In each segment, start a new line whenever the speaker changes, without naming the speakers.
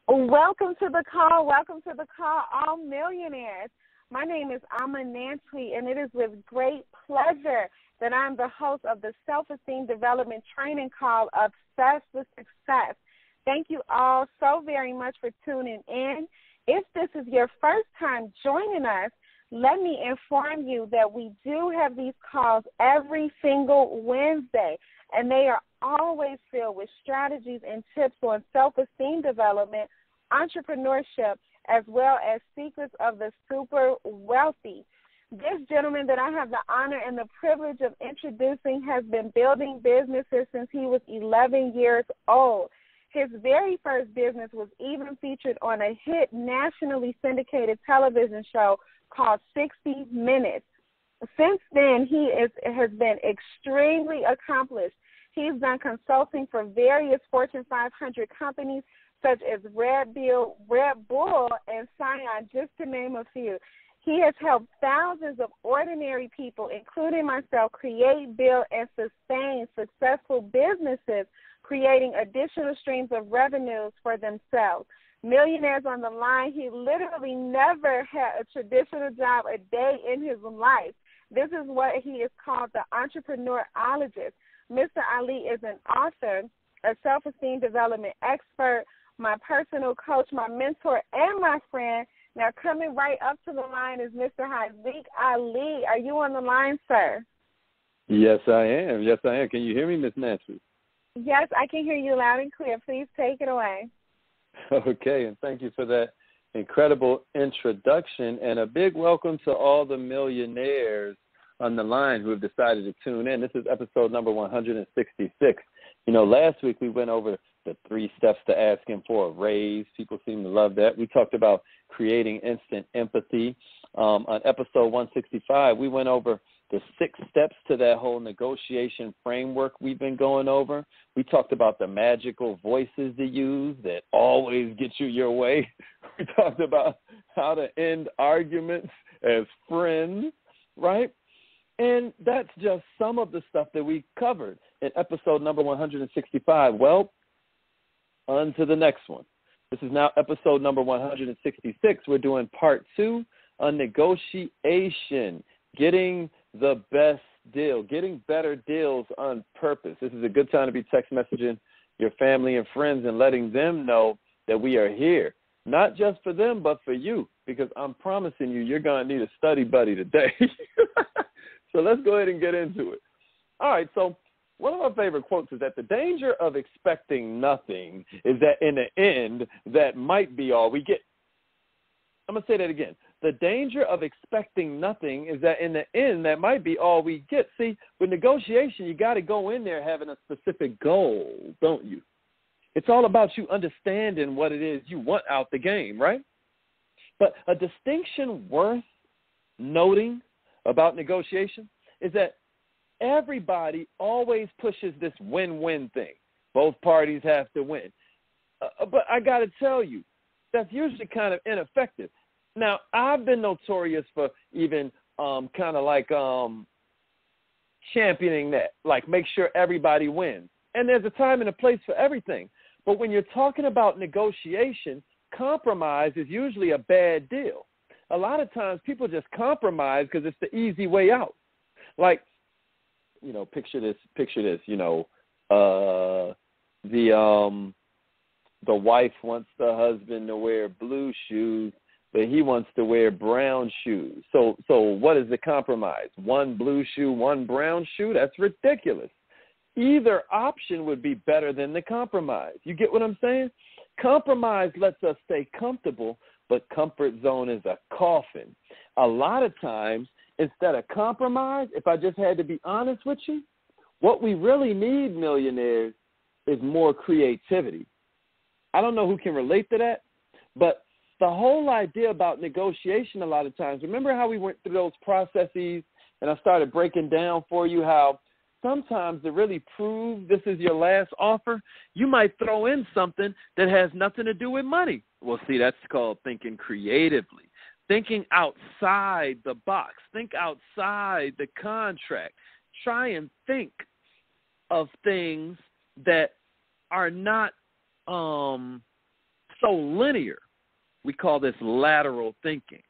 Welcome to the call. Welcome to the call, all millionaires. My name is Alma Nancy, and it is with great pleasure that I'm the host of the Self-Esteem Development Training Call, Obsessed with Success. Thank you all so very much for tuning in. If this is your first time joining us, let me inform you that we do have these calls every single Wednesday, and they are always filled with strategies and tips on self-esteem development, entrepreneurship, as well as secrets of the super wealthy. This gentleman that I have the honor and the privilege of introducing has been building businesses since he was 11 years old. His very first business was even featured on a hit nationally syndicated television show called 60 Minutes. Since then, he has been extremely accomplished. He's done consulting for various Fortune 500 companies such as Red Bull, and Scion, just to name a few. He has helped thousands of ordinary people, including myself, create, build, and sustain successful businesses, creating additional streams of revenues for themselves. Millionaires on the line, he literally never had a traditional job a day in his life. This is what he is called, the entrepreneurologist. Mr. Ali is an author, a self-esteem development expert, my personal coach, my mentor, and my friend. Now, coming right up to the line is Mr. Haziq Ali. Are you on the line, sir?
Yes, I am. Yes, I am. Can you hear me, Miss Nancy?
Yes, I can hear you loud and clear. Please take it away.
Okay, and thank you for that incredible introduction, and a big welcome to all the millionaires on the line who have decided to tune in. This is episode number 166. You know, last week we went over the 3 steps to asking for a raise. People seem to love that. We talked about creating instant empathy. On episode 165, we went over the 6 steps to that whole negotiation framework we've been going over. We talked about the magical voices to use that always get you your way. We talked about how to end arguments as friends, right? And that's just some of the stuff that we covered in episode number 165. Well, on to the next one. This is now episode number 166. We're doing part 2 on negotiation, getting the best deal, getting better deals on purpose. This is a good time to be text messaging your family and friends and letting them know that we are here, not just for them, but for you, because I'm promising you, you're going to need a study buddy today. So let's go ahead and get into it. All right, so one of my favorite quotes is that the danger of expecting nothing is that in the end, that might be all we get. I'm going to say that again. The danger of expecting nothing is that in the end, that might be all we get. See, with negotiation, you got to go in there having a specific goal, don't you? It's all about you understanding what it is you want out the game, right? But a distinction worth noting about negotiation is that everybody always pushes this win-win thing. Both parties have to win. But I got to tell you, that's usually kind of ineffective. Now, I've been notorious for even kind of like championing that, like make sure everybody wins. And there's a time and a place for everything. But when you're talking about negotiation, compromise is usually a bad deal. A lot of times people just compromise because it's the easy way out. Like, you know, picture this, you know, the wife wants the husband to wear blue shoes, but he wants to wear brown shoes. So what is the compromise? 1 blue shoe, 1 brown shoe? That's ridiculous. Either option would be better than the compromise. You get what I'm saying? Compromise lets us stay comfortable, but comfort zone is a coffin. A lot of times, instead of compromise, if I just had to be honest with you, what we really need, millionaires, is more creativity. I don't know who can relate to that, but the whole idea about negotiation a lot of times, remember how we went through those processes and I started breaking down for you how sometimes to really prove this is your last offer, you might throw in something that has nothing to do with money. Well, see, that's called thinking creatively, thinking outside the box, think outside the contract. Try and think of things that are not so linear. We call this lateral thinking.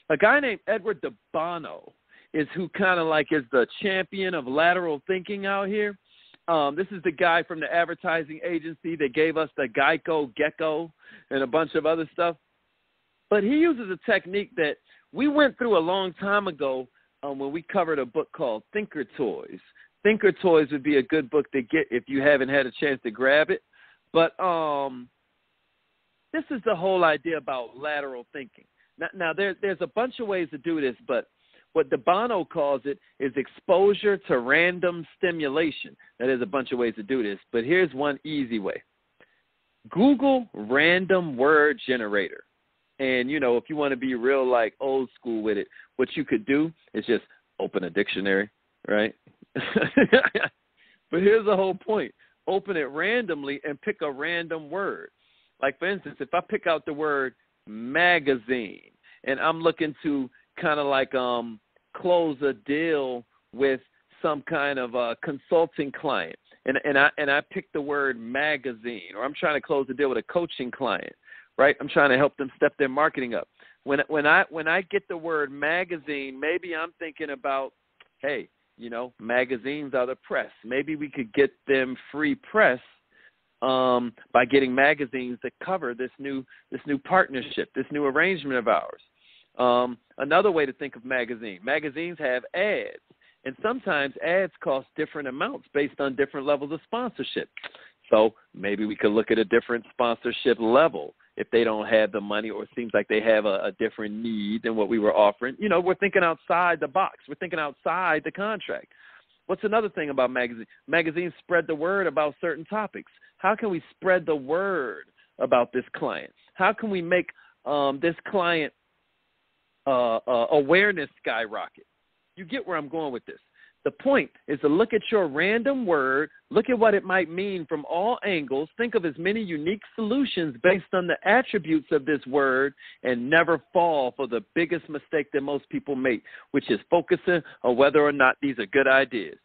A guy named Edward de Bono is who kind of like is the champion of lateral thinking out here. This is the guy from the advertising agency that gave us the Geico Gecko and a bunch of other stuff. But he uses a technique that we went through a long time ago when we covered a book called Thinker Toys. Thinker Toys would be a good book to get if you haven't had a chance to grab it. But this is the whole idea about lateral thinking. Now there's a bunch of ways to do this, but what de Bono calls it is exposure to random stimulation. Now, there's a bunch of ways to do this, but here's one easy way. Google random word generator. And, you know, if you want to be real, like, old school with it, what you could do is just open a dictionary, right? But here's the whole point. Open it randomly and pick a random word. Like, for instance, if I pick out the word magazine and I'm looking to kind of like close a deal with some kind of consulting client, and I pick the word magazine, or I'm trying to close a deal with a coaching client, right? I'm trying to help them step their marketing up. When I get the word magazine, maybe I'm thinking about, hey, you know, magazines are the press. Maybe we could get them free press by getting magazines that cover this new partnership, this new arrangement of ours. Another way to think of magazines have ads, and sometimes ads cost different amounts based on different levels of sponsorship. So maybe we could look at a different sponsorship level if they don't have the money, or it seems like they have a different need than what we were offering. You know, we're thinking outside the box. We're thinking outside the contract. What's another thing about magazines? Magazines spread the word about certain topics. How can we spread the word about this client? How can we make this client awareness skyrocket? You get where I'm going with this. The point is to look at your random word, look at what it might mean from all angles, think of as many unique solutions based on the attributes of this word, and never fall for the biggest mistake that most people make, which is focusing on whether or not these are good ideas.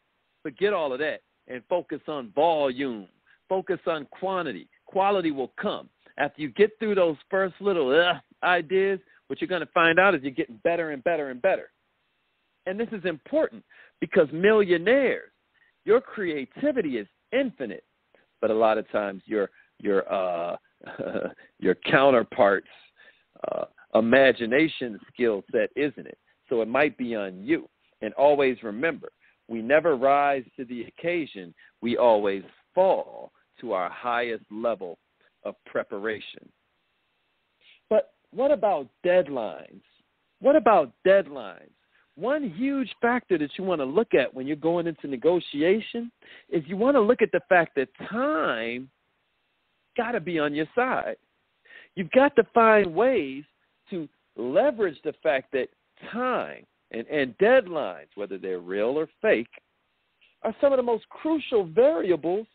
Forget all of that and focus on volume. Focus on quantity. Quality will come. After you get through those first little ideas, what you're going to find out is you're getting better and better and better. And this is important because millionaires, your creativity is infinite, but a lot of times your counterpart's imagination skill set isn't it. So it might be on you. And always remember, we never rise to the occasion. We always fall to our highest level of preparation. But what about deadlines? What about deadlines? One huge factor that you want to look at when you're going into negotiation is you want to look at the fact that time got to be on your side. You've got to find ways to leverage the fact that time and deadlines, whether they're real or fake, are some of the most crucial variables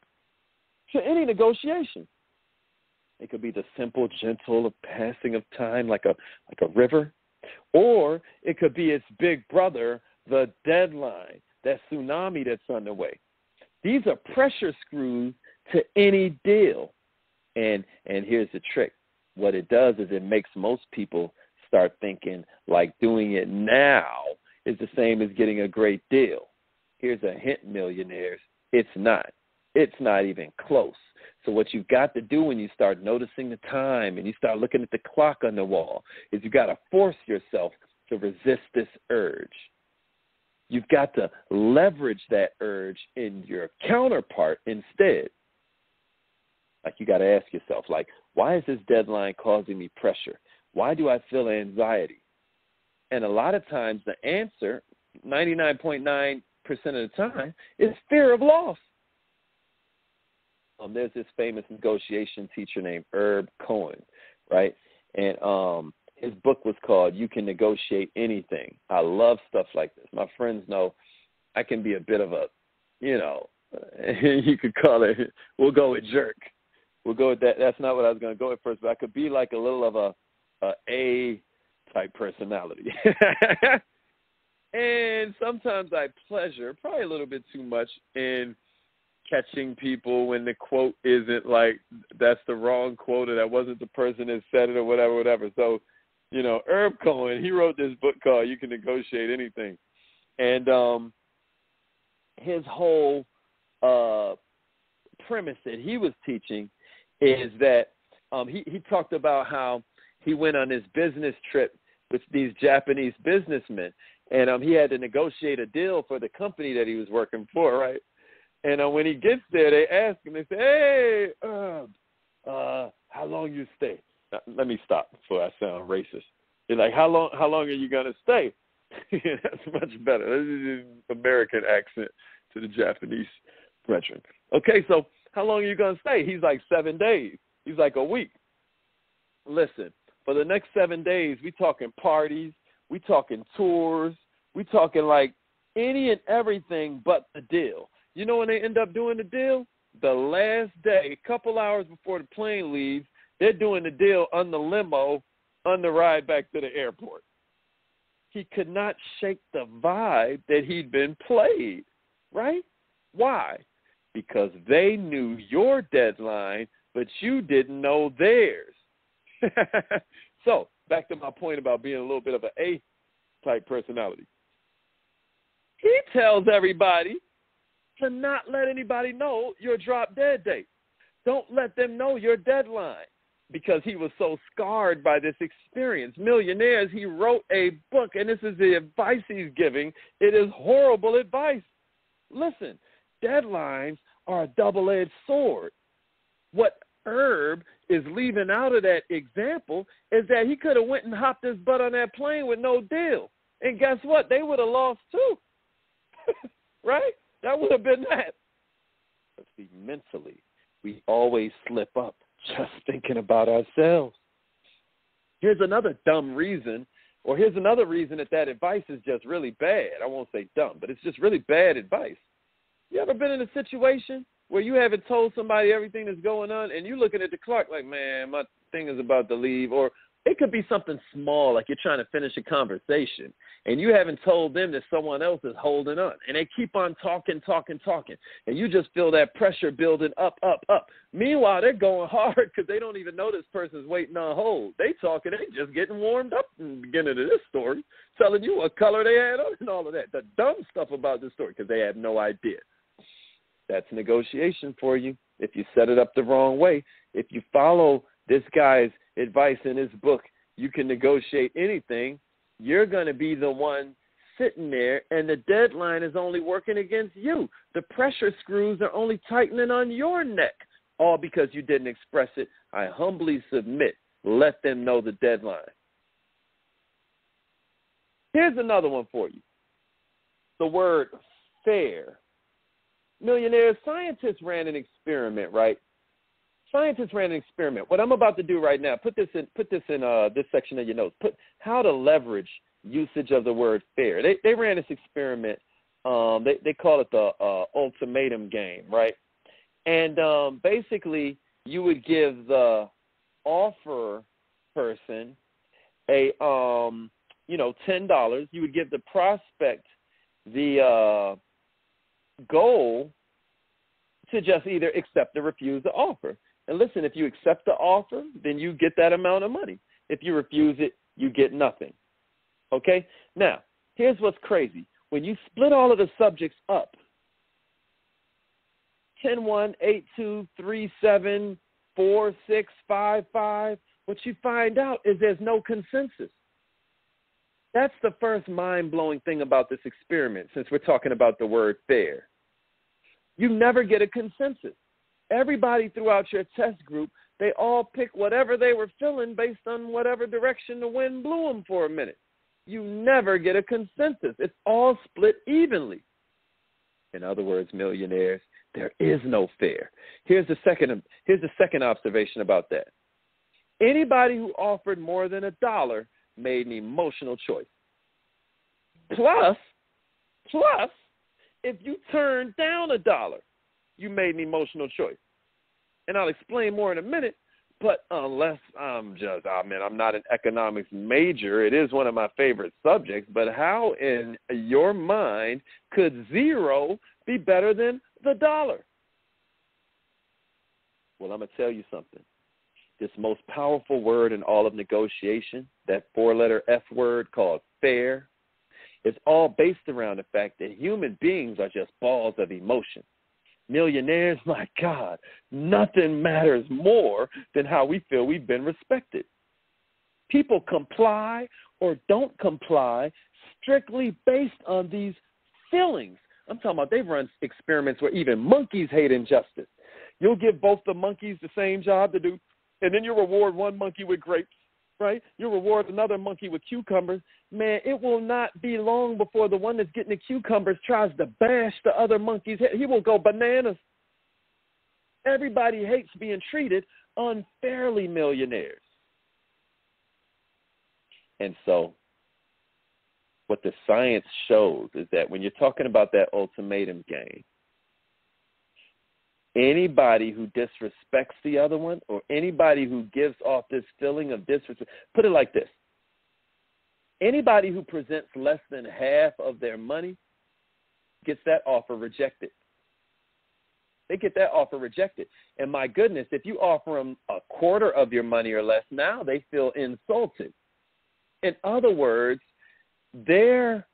to any negotiation. It could be the simple, gentle passing of time like a river. Or it could be its big brother, the deadline, that tsunami that's on the way. These are pressure screws to any deal. And here's the trick. What it does is it makes most people start thinking like doing it now is the same as getting a great deal. Here's a hint, millionaires. It's not. It's not even close. So what you've got to do when you start noticing the time and you start looking at the clock on the wall is you've got to force yourself to resist this urge. You've got to leverage that urge in your counterpart instead. Like you got to ask yourself, like, why is this deadline causing me pressure? Why do I feel anxiety? And a lot of times the answer, 99.9% of the time, is fear of loss. There's this famous negotiation teacher named Herb Cohen, right? And his book was called You Can Negotiate Anything. I love stuff like this. My friends know I can be a bit of a, you could call it, we'll go with jerk. We'll go with that. That's not what I was going to go with first, but I could be like a little of a A-type personality. And sometimes I pleasure, probably a little bit too much, in catching people when the quote isn't like that's the wrong quote or that wasn't the person that said it or whatever. So, Herb Cohen, he wrote this book called You Can Negotiate Anything. And his whole premise that he was teaching is that he talked about how he went on this business trip with these Japanese businessmen, and he had to negotiate a deal for the company that he was working for, right? And when he gets there, they ask him, they say, "Hey, how long you stay?" Now, let me stop before I sound racist. They're like, how long are you going to stay? That's much better. This is an American accent to the Japanese brethren. Okay, so how long are you going to stay? He's like 7 days. He's like a week. Listen, for the next 7 days, we talking parties, we talking tours, we talking like any and everything but the deal. You know when they end up doing the deal? The last day, a couple hours before the plane leaves, they're doing the deal on the limo on the ride back to the airport. He could not shake the vibe that he'd been played, right? Why? Because they knew your deadline, but you didn't know theirs. So, back to my point about being a little bit of an A-type personality. He tells everybody to not let anybody know your drop-dead date. Don't let them know your deadline, because he was so scarred by this experience. Millionaires, he wrote a book, and this is the advice he's giving. It is horrible advice. Listen, deadlines are a double-edged sword. What Herb is leaving out of that example is that he could have went and hopped his butt on that plane with no deal. And guess what? They would have lost too. Right? That would have been that. But see, mentally, we always slip up just thinking about ourselves. Here's another dumb reason, or here's another reason that advice is just really bad. I won't say dumb, but it's just really bad advice. You ever been in a situation where you haven't told somebody everything that's going on and you're looking at the clock like, man, my thing is about to leave? Or it could be something small, like you're trying to finish a conversation and you haven't told them that someone else is holding on. And they keep on talking. And you just feel that pressure building up. Meanwhile, they're going hard because they don't even know this person's waiting on hold. They talking, they just getting warmed up in the beginning of this story, telling you what color they had on and all of that. The dumb stuff about this story because they have no idea. That's negotiation for you if you set it up the wrong way. If you follow this guy's advice in his book, You Can Negotiate Anything, you're going to be the one sitting there, and the deadline is only working against you. The pressure screws are only tightening on your neck, all because you didn't express it. I humbly submit, let them know the deadline. Here's another one for you. The word fair. Millionaires, scientists ran an experiment, right? Scientists ran an experiment. What I'm about to do right now, put this in this section of your notes. Put how to leverage usage of the word fair. They ran this experiment. They call it the ultimatum game, right? And basically, you would give the offer person a $10. You would give the prospect the goal to just either accept or refuse the offer. And listen, if you accept the offer, then you get that amount of money. If you refuse it, you get nothing. Okay? Now, here's what's crazy. When you split all of the subjects up, 10-1, 8-2, 3-7, 4-6, 5-5, what you find out is there's no consensus. That's the first mind-blowing thing about this experiment, since we're talking about the word fair. You never get a consensus. Everybody throughout your test group, they all pick whatever they were feeling based on whatever direction the wind blew them for a minute. You never get a consensus. It's all split evenly. In other words, millionaires, there is no fair. Here's the second observation about that. Anybody who offered more than $1 made an emotional choice. Plus, if you turned down $1, you made an emotional choice. And I'll explain more in a minute, but unless I'm not an economics major, it is one of my favorite subjects, but how in your mind could 0 be better than the $1? Well, I'm going to tell you something. This most powerful word in all of negotiation, that four-letter F word called fair, is all based around the fact that human beings are just balls of emotion. Millionaires, my God, nothing matters more than how we feel we've been respected. People comply or don't comply strictly based on these feelings. I'm talking about they've run experiments where even monkeys hate injustice. You'll give both the monkeys the same job to do, and then you reward one monkey with grapes, right? You reward another monkey with cucumbers. Man, it will not be long before the one that's getting the cucumbers tries to bash the other monkey's head. He will go bananas. Everybody hates being treated unfairly, millionaires. And so what the science shows is that when you're talking about that ultimatum game, anybody who disrespects the other one or anybody who gives off this feeling of disrespect, put it like this. Anybody who presents less than half of their money gets that offer rejected. They get that offer rejected. And my goodness, if you offer them a quarter of your money or less, now they feel insulted. In other words, their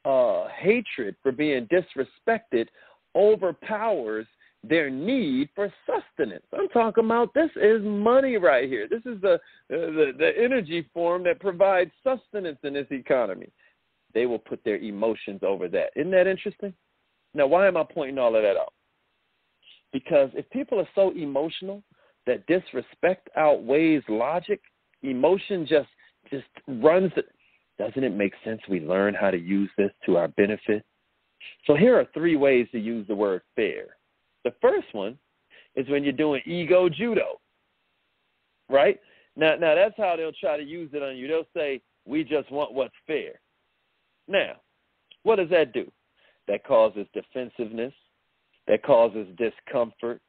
hatred for being disrespected overpowers their need for sustenance. I'm talking about this is money right here. This is the energy form that provides sustenance in this economy. They will put their emotions over that. Isn't that interesting? Now, why am I pointing all of that out? Because if people are so emotional that disrespect outweighs logic, emotion just runs it. Doesn't it make sense we learn how to use this to our benefit? So here are 3 ways to use the word fair. The first one is when you're doing ego judo, right? Now that's how they'll try to use it on you. They'll say, we just want what's fair. Now, what does that do? That causes defensiveness. That causes discomfort.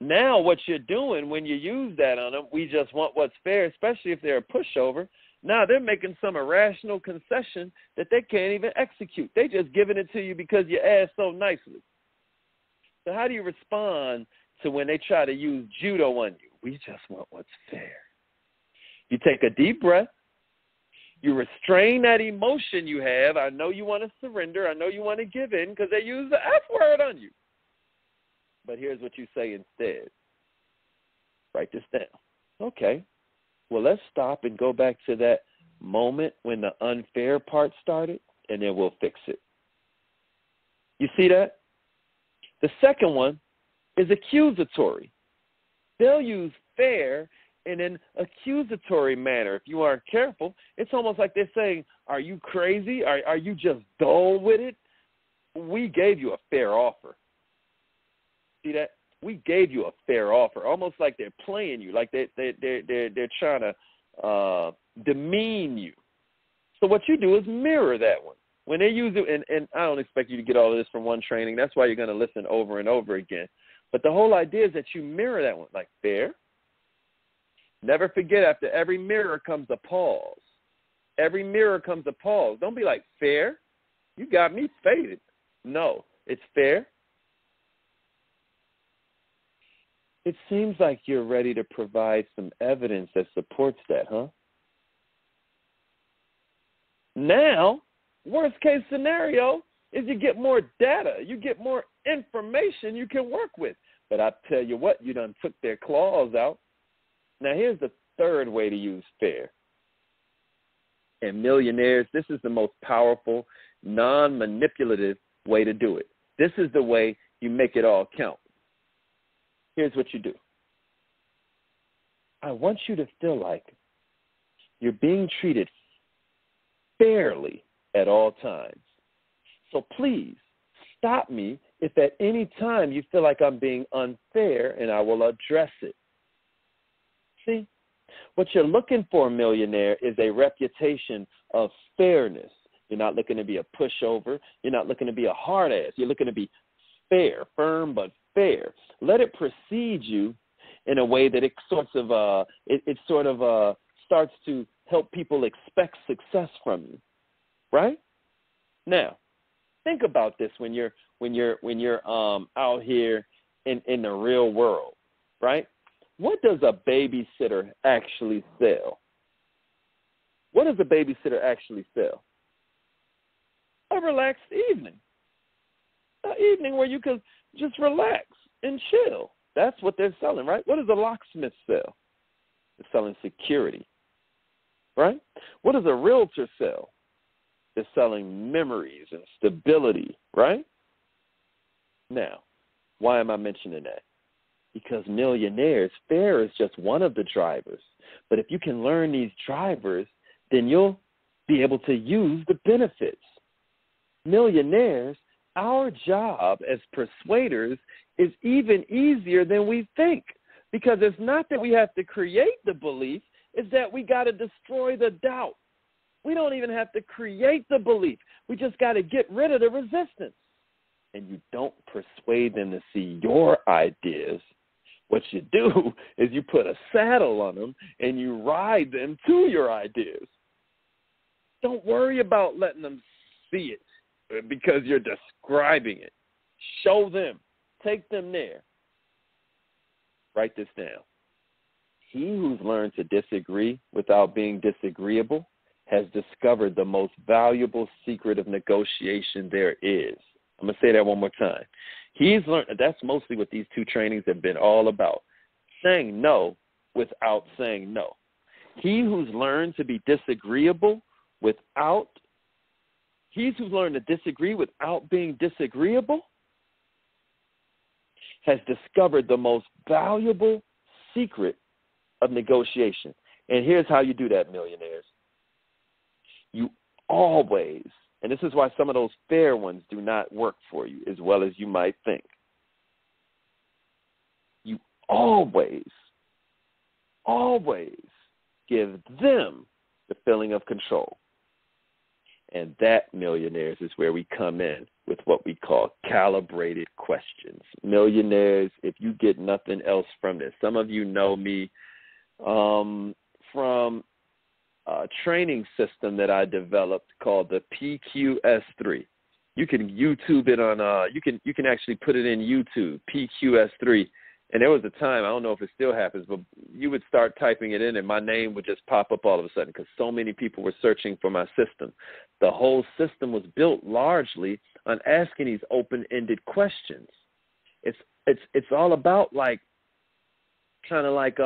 Now what you're doing when you use that on them, we just want what's fair, especially if they're a pushover, now they're making some irrational concession that they can't even execute. They just giving it to you because you asked so nicely. So how do you respond to when they try to use judo on you? We just want what's fair. You take a deep breath. You restrain that emotion you have. I know you want to surrender. I know you want to give in because they use the F word on you. But here's what you say instead. Write this down. Okay. Well, let's stop and go back to that moment when the unfair part started, and then we'll fix it. You see that? The second one is accusatory. They'll use fair in an accusatory manner. If you aren't careful, it's almost like they're saying, are you crazy? Are you just dull with it? We gave you a fair offer. See that? We gave you a fair offer, almost like they're playing you, like they're trying to demean you. So what you do is mirror that one. When they use it, and I don't expect you to get all of this from one training. That's why you're going to listen over and over again. But the whole idea is that you mirror that one, like fair. Never forget, after every mirror comes a pause. Every mirror comes a pause. Don't be like, fair? You got me faded. No, it's fair. It seems like you're ready to provide some evidence that supports that, huh? Now, worst case scenario is you get more data. You get more information you can work with. But I tell you what, you done took their claws out. Now, here's the third way to use fair. And millionaires, this is the most powerful, non-manipulative way to do it. This is the way you make it all count. Here's what you do. I want you to feel like you're being treated fairly at all times. So please stop me if at any time you feel like I'm being unfair, and I will address it. See, what you're looking for, millionaire, is a reputation of fairness. You're not looking to be a pushover. You're not looking to be a hard ass. You're looking to be fair, firm but fair. Let it precede you in a way that it sort of starts to help people expect success from you, right? Now, think about this when you're out here in the real world. right? What does a babysitter actually sell? What does a babysitter actually sell? A relaxed evening. An evening where you can just relax and chill. That's what they're selling, right? What does a locksmith sell? They're selling security, right? What does a realtor sell? They're selling memories and stability, right? Now, why am I mentioning that? Because millionaires, fear is just one of the drivers. But if you can learn these drivers, then you'll be able to use the benefits. Millionaires, our job as persuaders is even easier than we think, because it's not that we have to create the belief, it's that we got to destroy the doubt. We don't even have to create the belief. We just got to get rid of the resistance. And you don't persuade them to see your ideas. What you do is you put a saddle on them and you ride them to your ideas. Don't worry about letting them see it because you're describing it. Show them. Take them there. Write this down. He who's learned to disagree without being disagreeable has discovered the most valuable secret of negotiation there is. I'm going to say that one more time. He's learned, that's mostly what these two trainings have been all about, saying no without saying no. He who's learned to be disagreeable without, he's who's learned to disagree without being disagreeable has discovered the most valuable secret of negotiation. And here's how you do that, millionaires. You always, and this is why some of those fair ones do not work for you as well as you might think. You always give them the feeling of control. And that, millionaires, is where we come in with what we call calibrated questions. Millionaires, if you get nothing else from this, some of you know me from a training system that I developed called the PQS3. You can YouTube it on, you can actually put it in YouTube, PQS3. And there was a time, I don't know if it still happens, but you would start typing it in and my name would just pop up all of a sudden because so many people were searching for my system. The whole system was built largely on asking these open-ended questions. It's all about like, kind of like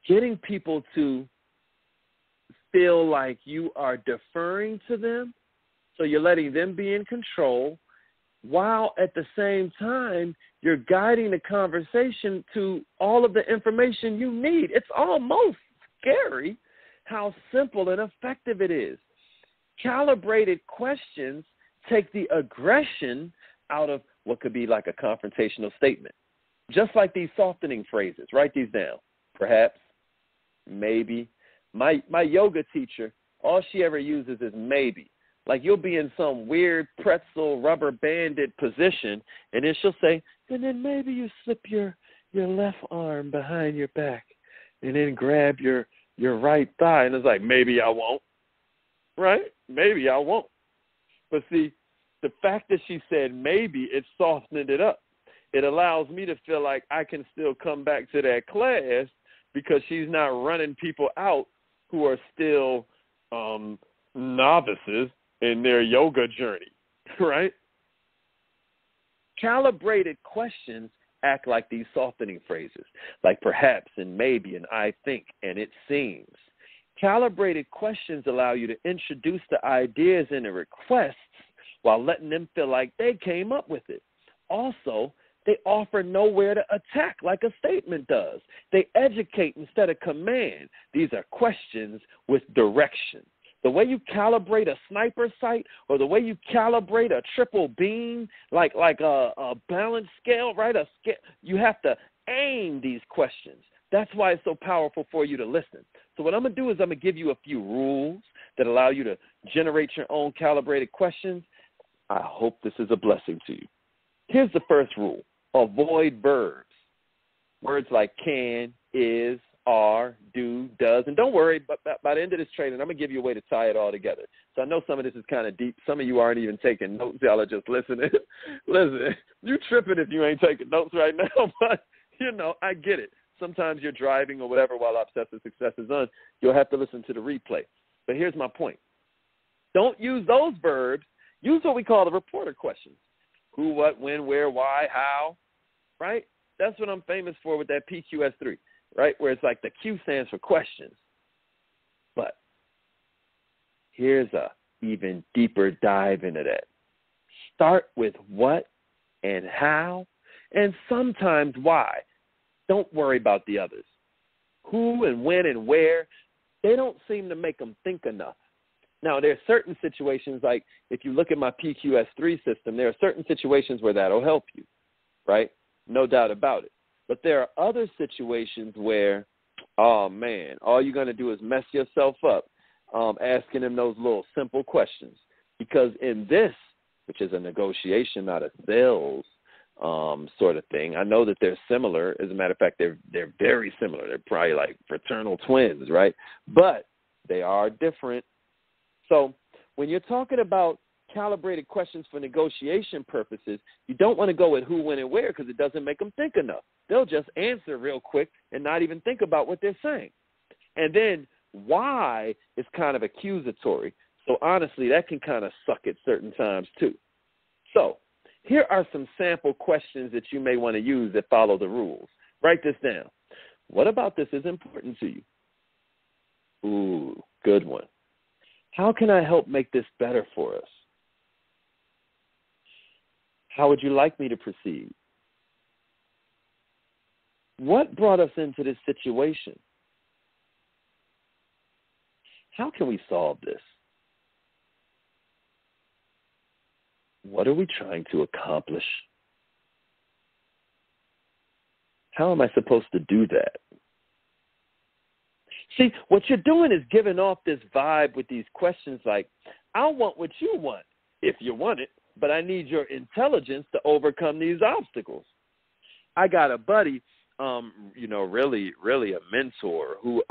getting people to feel like you are deferring to them, so you're letting them be in control, while at the same time, you're guiding the conversation to all of the information you need. It's almost scary how simple and effective it is. Calibrated questions take the aggression out of what could be like a confrontational statement. Just like these softening phrases. Write these down. Perhaps, maybe. My yoga teacher, all she ever uses is maybe. Like you'll be in some weird pretzel rubber banded position, and then she'll say, and then maybe you slip your left arm behind your back and then grab your right thigh. And it's like, maybe I won't, right? Maybe I won't. But see, the fact that she said maybe, it softened it up. It allows me to feel like I can still come back to that class because she's not running people out who are still novices in their yoga journey, right? Calibrated questions act like these softening phrases, like perhaps and maybe and I think and it seems. Calibrated questions allow you to introduce the ideas and the requests while letting them feel like they came up with it. Also, they offer nowhere to attack like a statement does. They educate instead of command. These are questions with direction. The way you calibrate a sniper sight or the way you calibrate a triple beam, like a balance scale, right? You have to aim these questions. That's why it's so powerful for you to listen. So what I'm going to do is I'm going to give you a few rules that allow you to generate your own calibrated questions. I hope this is a blessing to you. Here's the first rule. Avoid verbs. Words like can, is, are, do, does. And don't worry, but by the end of this training, I'm going to give you a way to tie it all together. So I know some of this is kind of deep. Some of you aren't even taking notes. Y'all are just listening. Listen, you tripping if you ain't taking notes right now, but, I get it. Sometimes you're driving or whatever while Obsessive Success is on. You'll have to listen to the replay. But here's my point. Don't use those verbs. Use what we call the reporter questions. Who, what, when, where, why, how, right? That's what I'm famous for with that PQS3, right, where it's like the Q stands for questions. But here's a even deeper dive into that. Start with what and how, and sometimes why. Don't worry about the others. Who and when and where, they don't seem to make them think enough. Now, there are certain situations, like if you look at my PQS3 system, there are certain situations where that'll help you, right? No doubt about it. But there are other situations where, oh, man, all you're going to do is mess yourself up asking them those little simple questions. Because in this, which is a negotiation, not a sales sort of thing, I know that they're similar. As a matter of fact, they're very similar. They're probably like fraternal twins, right? But they are different. So when you're talking about calibrated questions for negotiation purposes, you don't want to go with who, when, and where because it doesn't make them think enough. They'll just answer real quick and not even think about what they're saying. And then why is kind of accusatory. So honestly, that can kind of suck at certain times too. So here are some sample questions that you may want to use that follow the rules. Write this down. What about this is important to you? Ooh, good one. How can I help make this better for us? How would you like me to proceed? What brought us into this situation? How can we solve this? What are we trying to accomplish? How am I supposed to do that? See, what you're doing is giving off this vibe with these questions like, I want what you want, if you want it, but I need your intelligence to overcome these obstacles. I got a buddy, really a mentor who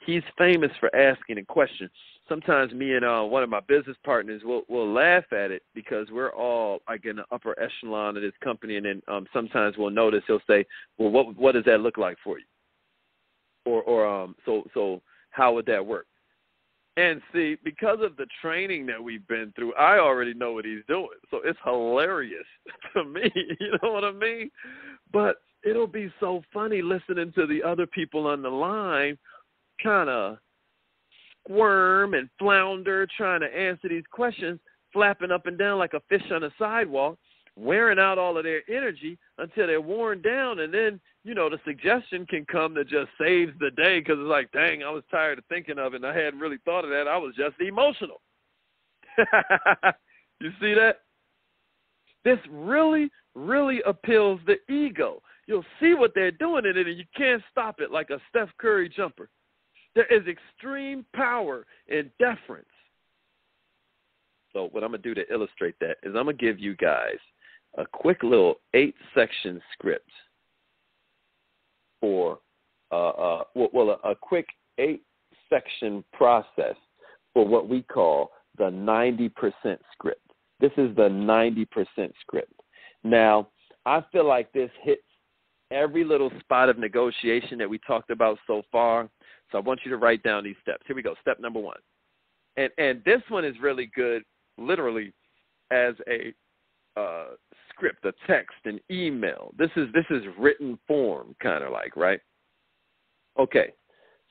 he's famous for asking a question. Sometimes me and one of my business partners will laugh at it because we're all like in the upper echelon of this company, and then sometimes we'll notice he'll say, well, what does that look like for you? So how would that work? And see, because of the training that we've been through, I already know what he's doing. So it's hilarious to me, you know what I mean? But it'll be so funny listening to the other people on the line kind of squirm and flounder trying to answer these questions, flapping up and down like a fish on a sidewalk, wearing out all of their energy until they're worn down. And then, the suggestion can come that just saves the day because it's like, dang, I was tired of thinking of it and I hadn't really thought of that. I was just emotional. You see that? This really, really appeals the ego. You'll see what they're doing in it and you can't stop it like a Steph Curry jumper. There is extreme power in deference. So what I'm going to do to illustrate that is I'm going to give you guys a quick little 8-section script for a quick 8-section process for what we call the 90% script. This is the 90% script. Now, I feel like this hits every little spot of negotiation that we talked about so far. So I want you to write down these steps. Here we go. Step number 1. And this one is really good, literally, as a script, a text, an email. This is written form, kind of like, right? Okay.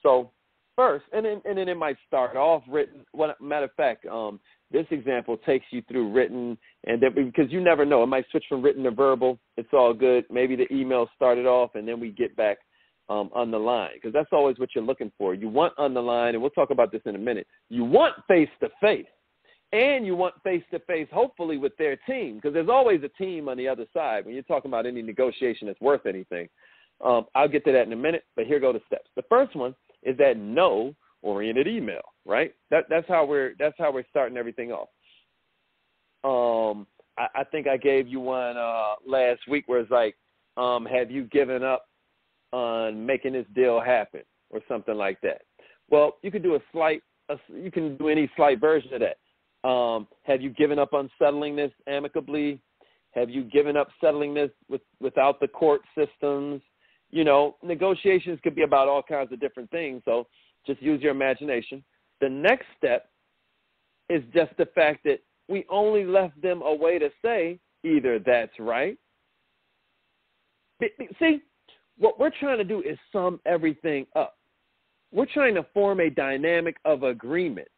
So first, and then it might start off written. Well, matter of fact, this example takes you through written, and that, because you never know, it might switch from written to verbal. It's all good. Maybe the email started off, and then we get back on the line, because that's always what you're looking for. You want on the line, and we'll talk about this in a minute. You want face-to-face, and you want face-to-face, hopefully, with their team, because there's always a team on the other side when you're talking about any negotiation that's worth anything. I'll get to that in a minute, but here go the steps. The first one is that no-oriented email, right? That's how we're starting everything off. I think I gave you one last week where it's like, have you given up on making this deal happen or something like that. Well, you can do you can do any slight version of that. Have you given up on settling this amicably? Have you given up settling this without the court systems? You know, negotiations could be about all kinds of different things, so just use your imagination. The next step is just the fact that we only left them a way to say either that's right. See, what we're trying to do is sum everything up. We're trying to form a dynamic of agreement.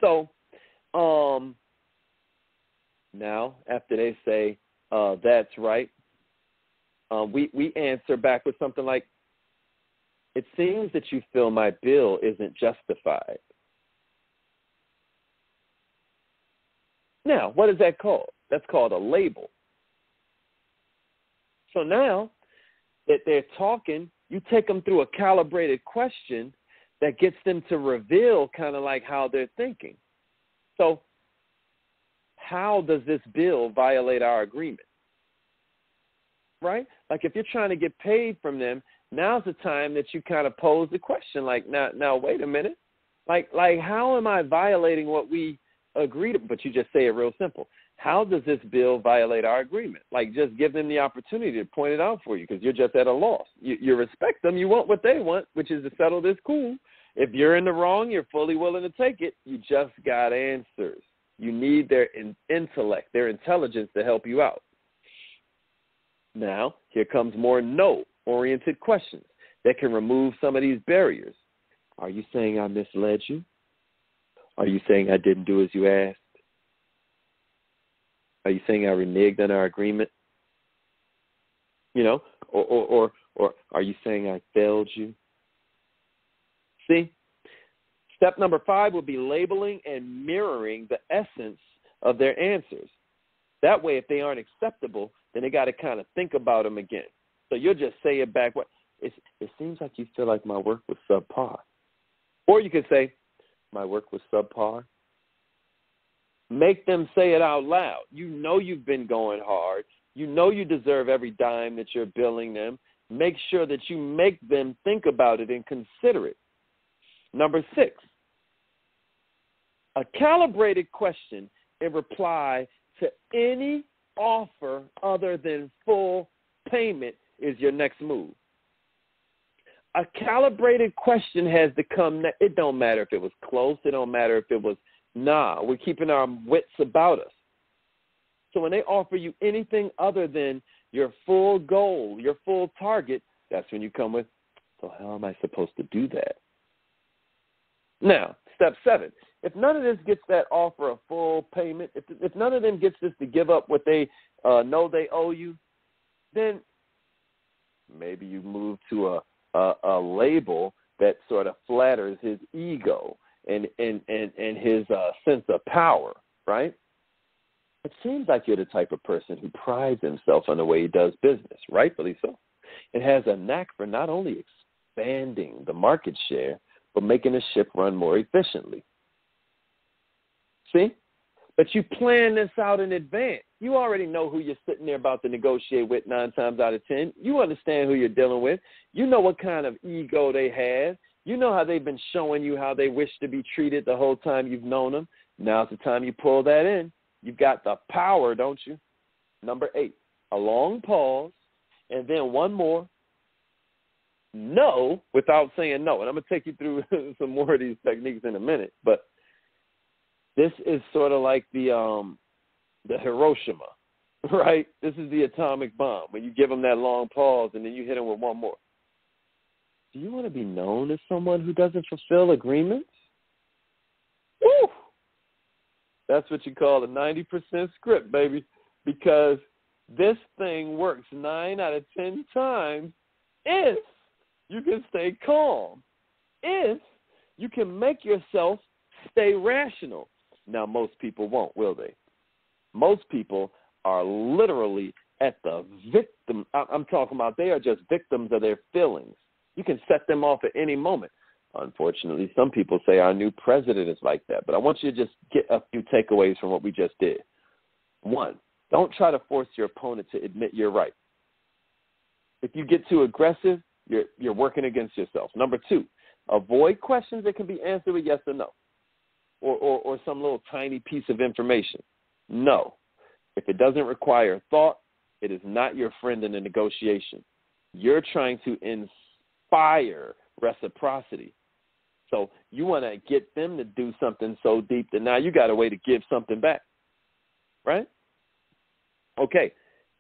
So now, after they say that's right, we answer back with something like, it seems that you feel my bill isn't justified. Now, what is that called? That's called a label. So now that they're talking, you take them through a calibrated question that gets them to reveal kind of like how they're thinking. So how does this bill violate our agreement? Right? Like if you're trying to get paid from them, now's the time that you kind of pose the question like, now wait a minute. Like how am I violating what we agreed to? But you just say it real simple. How does this bill violate our agreement? Like just give them the opportunity to point it out for you because you're just at a loss. You respect them. You want what they want, which is to settle this cool. If you're in the wrong, you're fully willing to take it. You just got answers. You need their intellect, their intelligence to help you out. Now, here comes more no-oriented questions that can remove some of these barriers. Are you saying I misled you? Are you saying I didn't do as you asked? Are you saying I reneged on our agreement? You know, or are you saying I failed you? See? Step number 5 would be labeling and mirroring the essence of their answers. That way, if they aren't acceptable, then they got to kind of think about them again. So you'll just say it back. It seems like you feel like my work was subpar. Or you could say, my work was subpar. Make them say it out loud. You know you've been going hard. You know you deserve every dime that you're billing them. Make sure that you make them think about it and consider it. Number 6, a calibrated question in reply to any offer other than full payment is your next move. A calibrated question has to come. It don't matter if it was close. It don't matter if it was, we're keeping our wits about us. So when they offer you anything other than your full goal, your full target, that's when you come with, so how am I supposed to do that? Now, step 7, if none of this gets that offer of full payment, if none of them gets this to give up what they know they owe you, then maybe you move to a label that sort of flatters his ego and his sense of power, right? It seems like you're the type of person who prides himself on the way he does business, rightfully so. It has a knack for not only expanding the market share, but making the ship run more efficiently. See? But you plan this out in advance. You already know who you're sitting there about to negotiate with 9 times out of 10. You understand who you're dealing with. You know what kind of ego they have. You know how they've been showing you how they wish to be treated the whole time you've known them. Now's the time you pull that in. You've got the power, don't you? Number 8, a long pause, and then one more. No, without saying no. And I'm going to take you through some more of these techniques in a minute. But this is sort of like the Hiroshima, right? This is the atomic bomb. When you give them that long pause and then you hit them with one more. Do you want to be known as someone who doesn't fulfill agreements? Woo! That's what you call a 90% script, baby, because this thing works 9 out of 10 times if you can stay calm, if you can make yourself stay rational. Now, most people won't, will they? Most people are literally at the victim. I'm talking about they are just victims of their feelings. You can set them off at any moment. Unfortunately, some people say our new president is like that. But I want you to just get a few takeaways from what we just did. 1, don't try to force your opponent to admit you're right. If you get too aggressive, you're working against yourself. Number 2, avoid questions that can be answered with yes or no, or some little tiny piece of information. No. If it doesn't require thought, it is not your friend in a negotiation. You're trying to inspire reciprocity. So you want to get them to do something so deep that now you got a way to give something back, right? Okay.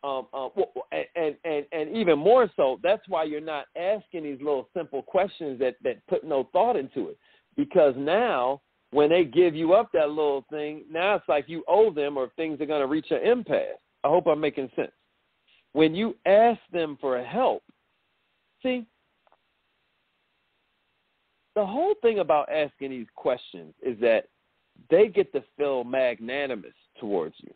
And even more so, that's why you're not asking these little simple questions that put no thought into it. Because now when they give you up that little thing, now it's like you owe them or things are going to reach an impasse. I hope I'm making sense. When you ask them for help, see, the whole thing about asking these questions is that they get to feel magnanimous towards you.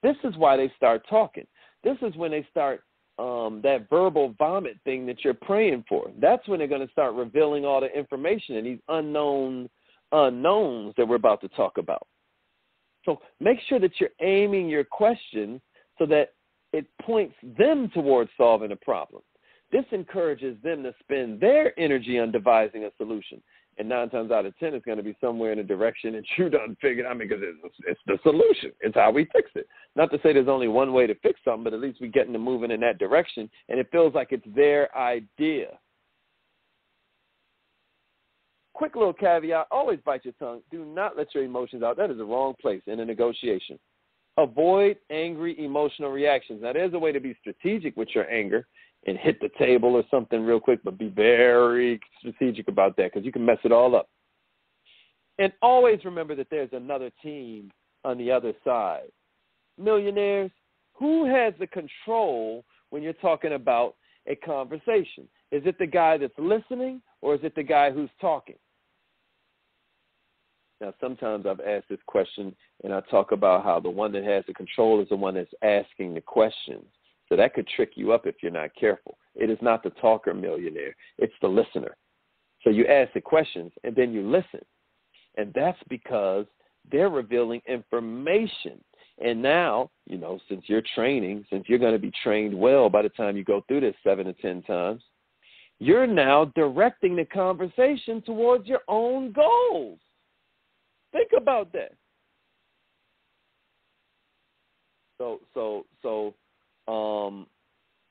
This is why they start talking. This is when they start that verbal vomit thing that you're praying for. That's when they're going to start revealing all the information and these unknowns that we're about to talk about. So make sure that you're aiming your questions so that it points them towards solving a problem. This encourages them to spend their energy on devising a solution. And 9 times out of 10, it's going to be somewhere in a direction that you done figured out, because it's the solution. It's how we fix it. Not to say there's only one way to fix something, but at least we're getting them moving in that direction, and it feels like it's their idea. Quick little caveat, always bite your tongue. Do not let your emotions out. That is the wrong place in a negotiation. Avoid angry emotional reactions. Now, there's a way to be strategic with your anger and hit the table or something real quick, but be very strategic about that because you can mess it all up. And always remember that there's another team on the other side. Millionaires, who has the control when you're talking about a conversation? Is it the guy that's listening or is it the guy who's talking? Now, sometimes I've asked this question and I talk about how the one that has the control is the one that's asking the questions. So that could trick you up if you're not careful. It is not the talker, millionaire. It's the listener. So you ask the questions and then you listen. And that's because they're revealing information. And now, since you're training, since you're going to be trained well by the time you go through this 7 to 10 times, you're now directing the conversation towards your own goals. Think about that.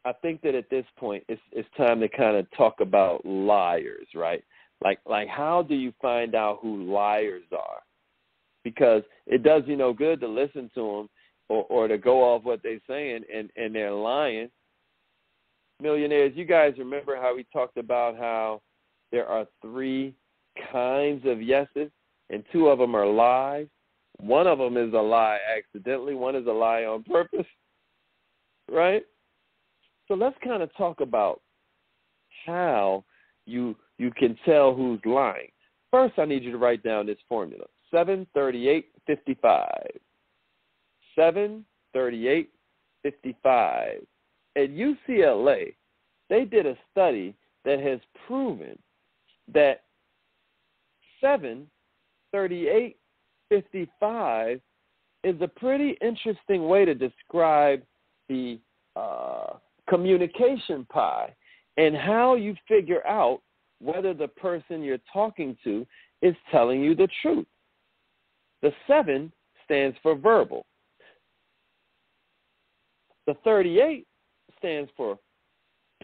I think that at this point it's time to kind of talk about liars, right? Like how do you find out who liars are? Because it does you no good to listen to them or to go off what they're saying and they're lying. Millionaires, you guys remember how we talked about how there are 3 kinds of yeses and 2 of them are lies? One of them is a lie accidentally. One is a lie on purpose, right? So let's kind of talk about how you can tell who's lying. First, I need you to write down this formula: 7, 38, 55. 7, 38, 55. At UCLA, they did a study that has proven that 7, 38, 55 is a pretty interesting way to describe the communication pie and how you figure out whether the person you're talking to is telling you the truth. The 7 stands for verbal. The 38 stands for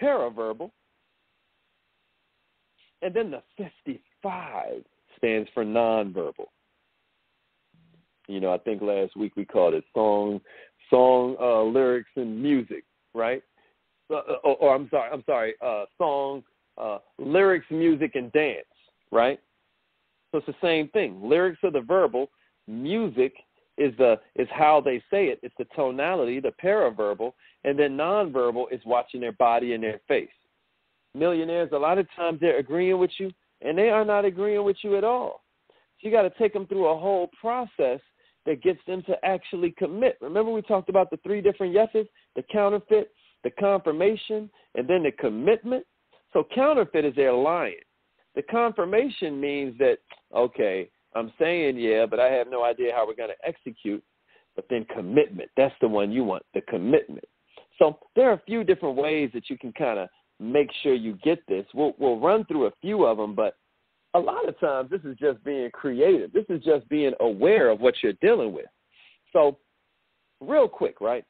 paraverbal. And then the 55 stands for nonverbal. I think last week we called it song lyrics and music, right? Song, lyrics, music, and dance, right? So it's the same thing. Lyrics are the verbal. Music is how they say it. It's the tonality, the paraverbal. And then nonverbal is watching their body and their face. Millionaires, a lot of times they're agreeing with you, and they are not agreeing with you at all. So you got to take them through a whole process that gets them to actually commit. Remember we talked about the 3 different yeses, the counterfeit, the confirmation, and then the commitment? So counterfeit is they're lying. The confirmation means that, okay, I'm saying yeah, but I have no idea how we're going to execute. But then commitment, that's the one you want, the commitment. So there are a few different ways that you can kind of make sure you get this. We'll run through a few of them, but a lot of times this is just being creative. This is just being aware of what you're dealing with. So real quick, right?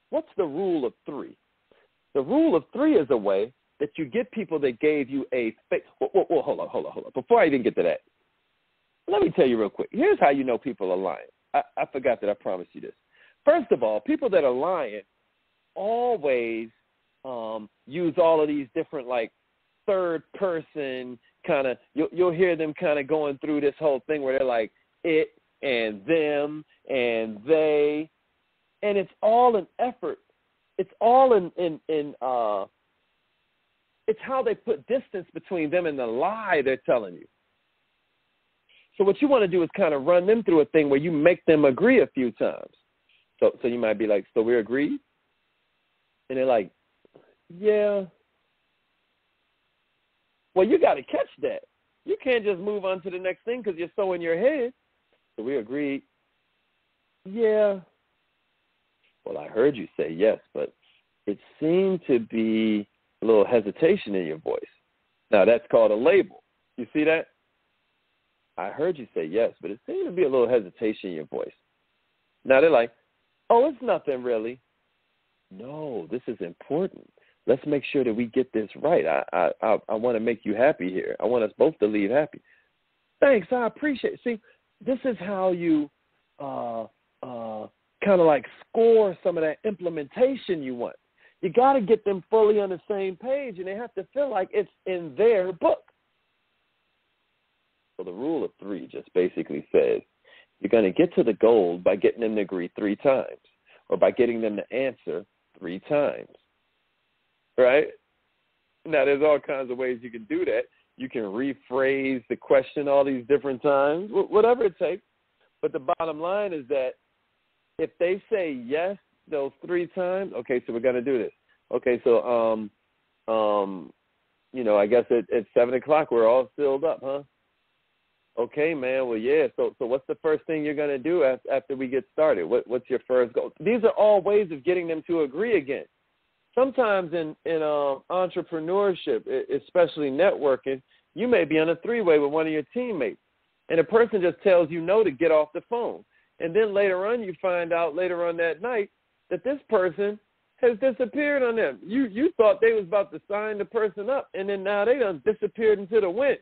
What's the rule of three? The rule of three is a way that you get people that gave you a fake. Well, hold on. Before I even get to that, let me tell you real quick. Here's how you know people are lying. I forgot that I promised you this. First of all, people that are lying always use all of these different, like, third person kind of, you'll hear them kind of going through this whole thing where they're like it and them and they, and it's all an effort. It's all it's how they put distance between them and the lie they're telling you. So what you want to do is kind of run them through a thing where you make them agree a few times. So you might be like, so we agreed? And they're like, yeah. Well, you got to catch that. You can't just move on to the next thing because you're so in your head. So we agreed. Yeah. Well, I heard you say yes, but it seemed to be a little hesitation in your voice. Now, that's called a label. You see that? I heard you say yes, but it seemed to be a little hesitation in your voice. Now they're like, oh, it's nothing really. No, this is important. Let's make sure that we get this right. I want to make you happy here. I want us both to leave happy. Thanks, I appreciate it. See, this is how you kind of like score some of that implementation you want. You got to get them fully on the same page, and they have to feel like it's in their book. So the rule of three just basically says you're going to get to the goal by getting them to agree 3 times or by getting them to answer 3 times, right? Now, there's all kinds of ways you can do that. You can rephrase the question all these different times, whatever it takes. But the bottom line is that if they say yes those 3 times, okay, so we're going to do this. Okay, so, I guess at 7 o'clock we're all filled up, huh? Okay, man, well, yeah, so what's the first thing you're going to do after we get started? What's your first goal? These are all ways of getting them to agree again. Sometimes in entrepreneurship, especially networking, you may be on a 3-way with one of your teammates, and a person just tells you no to get off the phone. And then later on, you find out later on that night that this person has disappeared on them. You thought they was about to sign the person up, and then now they done disappeared into the wind.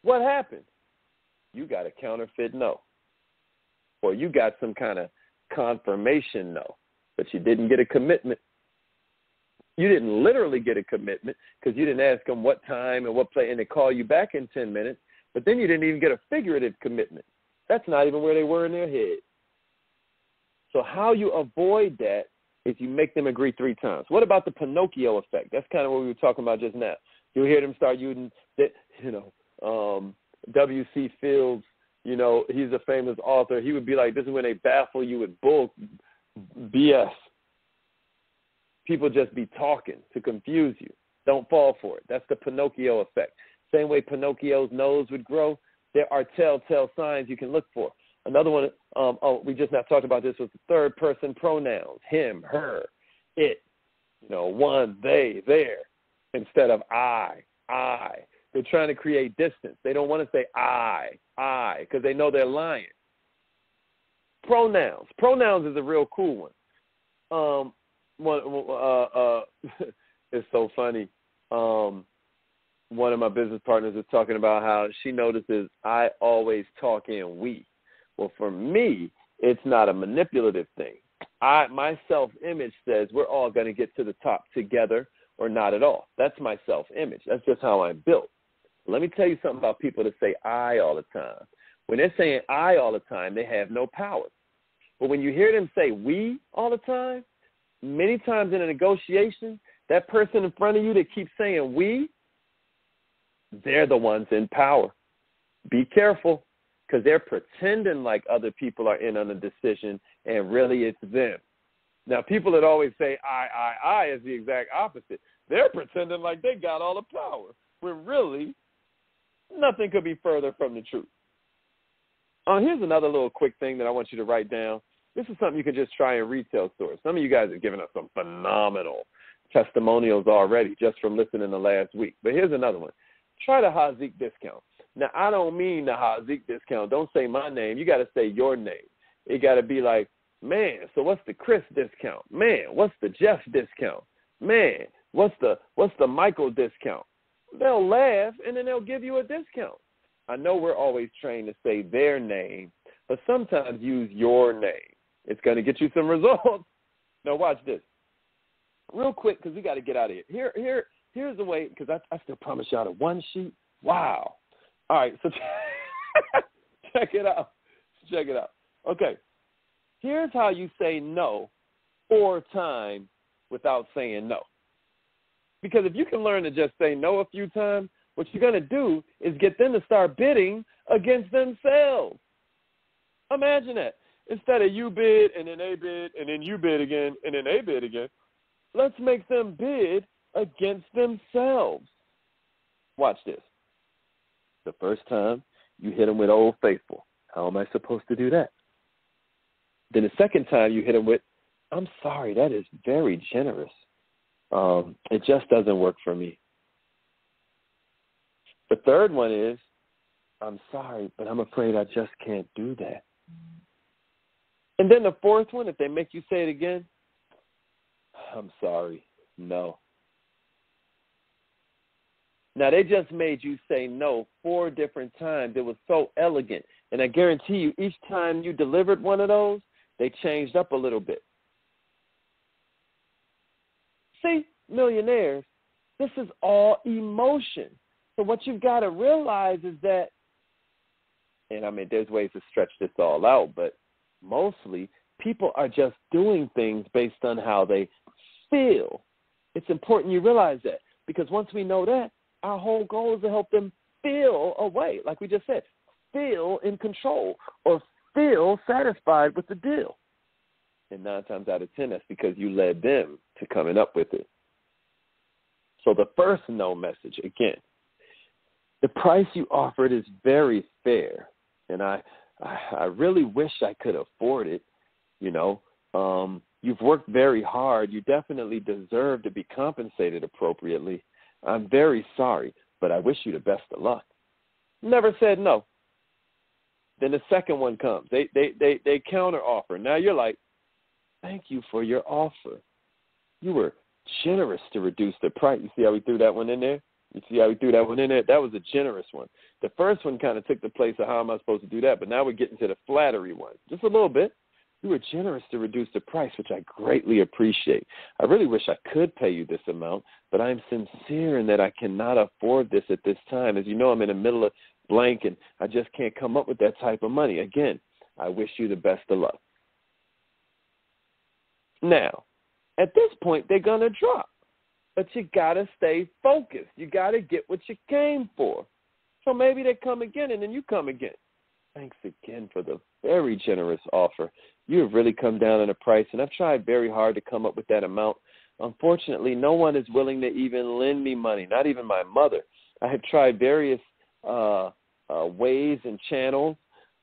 What happened? You got a counterfeit no. Or you got some kind of confirmation no, but you didn't get a commitment. You didn't literally get a commitment because you didn't ask them what time and what place, and they call you back in 10 minutes, but then you didn't even get a figurative commitment. That's not even where they were in their head. So how you avoid that is you make them agree 3 times. What about the Pinocchio effect? That's kind of what we were talking about just now. You'll hear them start using that, W.C. Fields, he's a famous author. He would be like, this is when they baffle you with BS. People just be talking to confuse you. Don't fall for it. That's the Pinocchio effect. Same way Pinocchio's nose would grow, there are telltale signs you can look for. Another one, we just now talked about this, was the third person pronouns, him, her, it, one, they, there, instead of I. They're trying to create distance. They don't want to say I, because they know they're lying. Pronouns. Pronouns is a real cool one. It's so funny. One of my business partners was talking about how she notices I always talk in we. Well, for me, it's not a manipulative thing. My self-image says we're all going to get to the top together or not at all. That's my self-image. That's just how I'm built. Let me tell you something about people that say I all the time. When they're saying I all the time, they have no power. But when you hear them say we all the time, many times in a negotiation, that person in front of you that keeps saying we, they're the ones in power. Be careful, because they're pretending like other people are in on the decision, and really it's them. Now, people that always say I is the exact opposite. They're pretending like they got all the power, when really nothing could be further from the truth. Here's another little quick thing that I want you to write down. This is something you can just try in retail stores. Some of you guys have given us some phenomenal testimonials already just from listening to last week. But here's another one. Try the Haziq discount. Now, I don't mean the Haziq discount. Don't say my name. You got to say your name. It got to be like, man, so what's the Chris discount? Man, what's the Jeff discount? Man, what's the Michael discount? They'll laugh, and then they'll give you a discount. I know we're always trained to say their name, but sometimes use your name. It's going to get you some results. Now, watch this. Real quick, because we got to get out of here. Here's the way, because I still promise y'all the one sheet. Wow. All right, so check it out. Check it out. Okay. Here's how you say no 4 times without saying no. Because if you can learn to just say no a few times, what you're going to do is get them to start bidding against themselves. Imagine that. Instead of you bid and then they bid and then you bid again and then they bid again, let's make them bid against themselves. Watch this. The first time you hit them with Old Faithful. How am I supposed to do that? Then the second time you hit them with, I'm sorry, that is very generous. It just doesn't work for me. The third one is, I'm sorry, but I'm afraid I just can't do that. And then the fourth one, if they make you say it again, I'm sorry, no. Now, they just made you say no 4 different times. It was so elegant. And I guarantee you, each time you delivered one of those, they changed up a little bit. See, millionaires, this is all emotion. So what you've got to realize is that, and I mean, there's ways to stretch this all out, but mostly people are just doing things based on how they feel. It's important you realize that, because once we know that, our whole goal is to help them feel a way, like we just said, feel in control or feel satisfied with the deal. And 9 times out of 10, that's because you led them to coming up with it. So the first no message, again, the price you offered is very fair, and I really wish I could afford it. You know, you've worked very hard. You definitely deserve to be compensated appropriately. I'm very sorry, but I wish you the best of luck. Never said no. Then the second one comes. They counter offer. Now you're like, thank you for your offer. You were generous to reduce the price. You see how we threw that one in there? You see how we threw that one in there? That was a generous one. The first one kind of took the place of how am I supposed to do that, but now we're getting to the flattery one. Just a little bit. You were generous to reduce the price, which I greatly appreciate. I really wish I could pay you this amount, but I'm sincere in that I cannot afford this at this time. As you know, I'm in the middle of blank, and I just can't come up with that type of money. Again, I wish you the best of luck. Now, at this point, they're going to drop, but you got to stay focused. You got to get what you came for. So maybe they come again, and then you come again. Thanks again for the very generous offer. You have really come down on the price, and I've tried very hard to come up with that amount. Unfortunately, no one is willing to even lend me money, not even my mother. I have tried various ways and channels.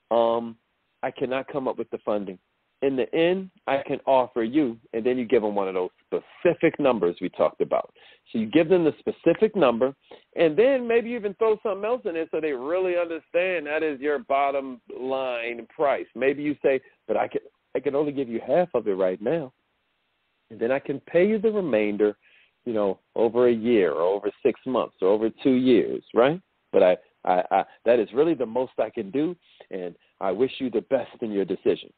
I cannot come up with the funding. In the end, I can offer you, and then you give them one of those specific numbers we talked about. So you give them the specific number, and then maybe you even throw something else in it so they really understand that is your bottom line price. Maybe you say, but I can only give you half of it right now, and then I can pay you the remainder, you know, over a year or over 6 months or over 2 years, right? But I that is really the most I can do, and I wish you the best in your decision.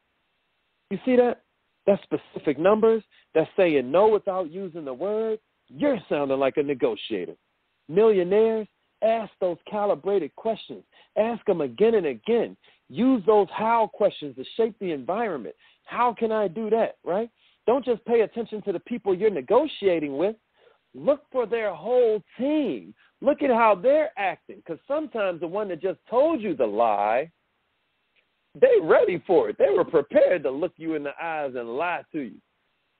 You see that? That's specific numbers. That's saying no without using the word. You're sounding like a negotiator. Millionaires, ask those calibrated questions. Ask them again and again. Use those how questions to shape the environment. How can I do that, right? Don't just pay attention to the people you're negotiating with. Look for their whole team. Look at how they're acting, because sometimes the one that just told you the lie, they ready for it. They were prepared to look you in the eyes and lie to you.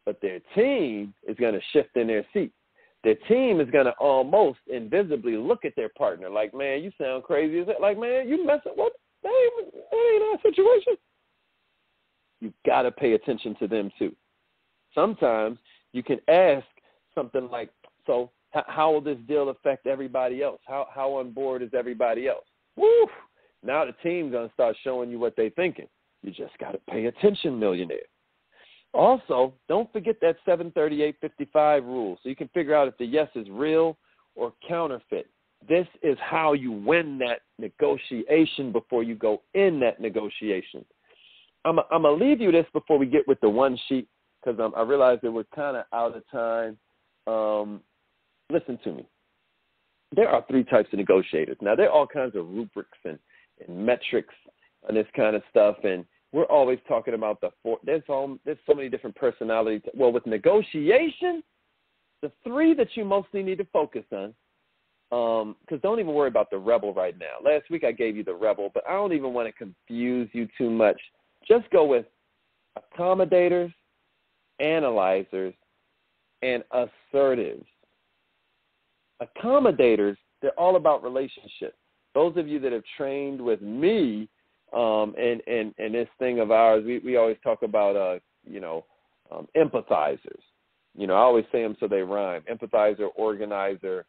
But their team is going to shift in their seat. Their team is going to almost invisibly look at their partner like, man, you sound crazy. Is that like, man, you messing what? That ain't our situation. You got to pay attention to them too. Sometimes you can ask something like, so how will this deal affect everybody else? How on board is everybody else? Woo! Now the team's going to start showing you what they're thinking. You just got to pay attention, millionaire. Also, don't forget that 738-55 rule so you can figure out if the yes is real or counterfeit. This is how you win that negotiation before you go in that negotiation. I'm going to leave you this before we get with the one sheet because I realized that we're kind of out of time. Listen to me. There are three types of negotiators. Now, there are all kinds of rubrics and metrics and this kind of stuff, and we're always talking about there's so many different personalities. Well, with negotiation, the three that you mostly need to focus on, because don't even worry about the rebel right now. Last week I gave you the rebel, but I don't even want to confuse you too much. Just go with accommodators, analyzers, and assertives. Accommodators, they're all about relationships. Those of you that have trained with me and this thing of ours, we always talk about, empathizers. I always say them so they rhyme. Empathizer, organizer,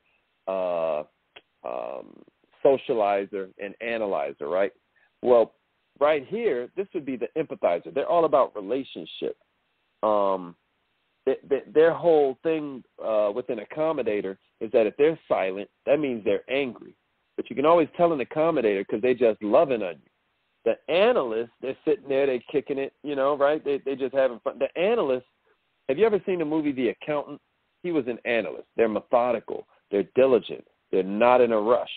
socializer, and analyzer, right? Well, right here, this would be the empathizer. They're all about relationship. Their whole thing with an accommodator is that if they're silent, that means they're angry. But you can always tell an accommodator because they're just loving on you. The analyst, they're sitting there, they're kicking it, right? They just having fun. The analyst, have you ever seen the movie The Accountant? He was an analyst. They're methodical. They're diligent. They're not in a rush.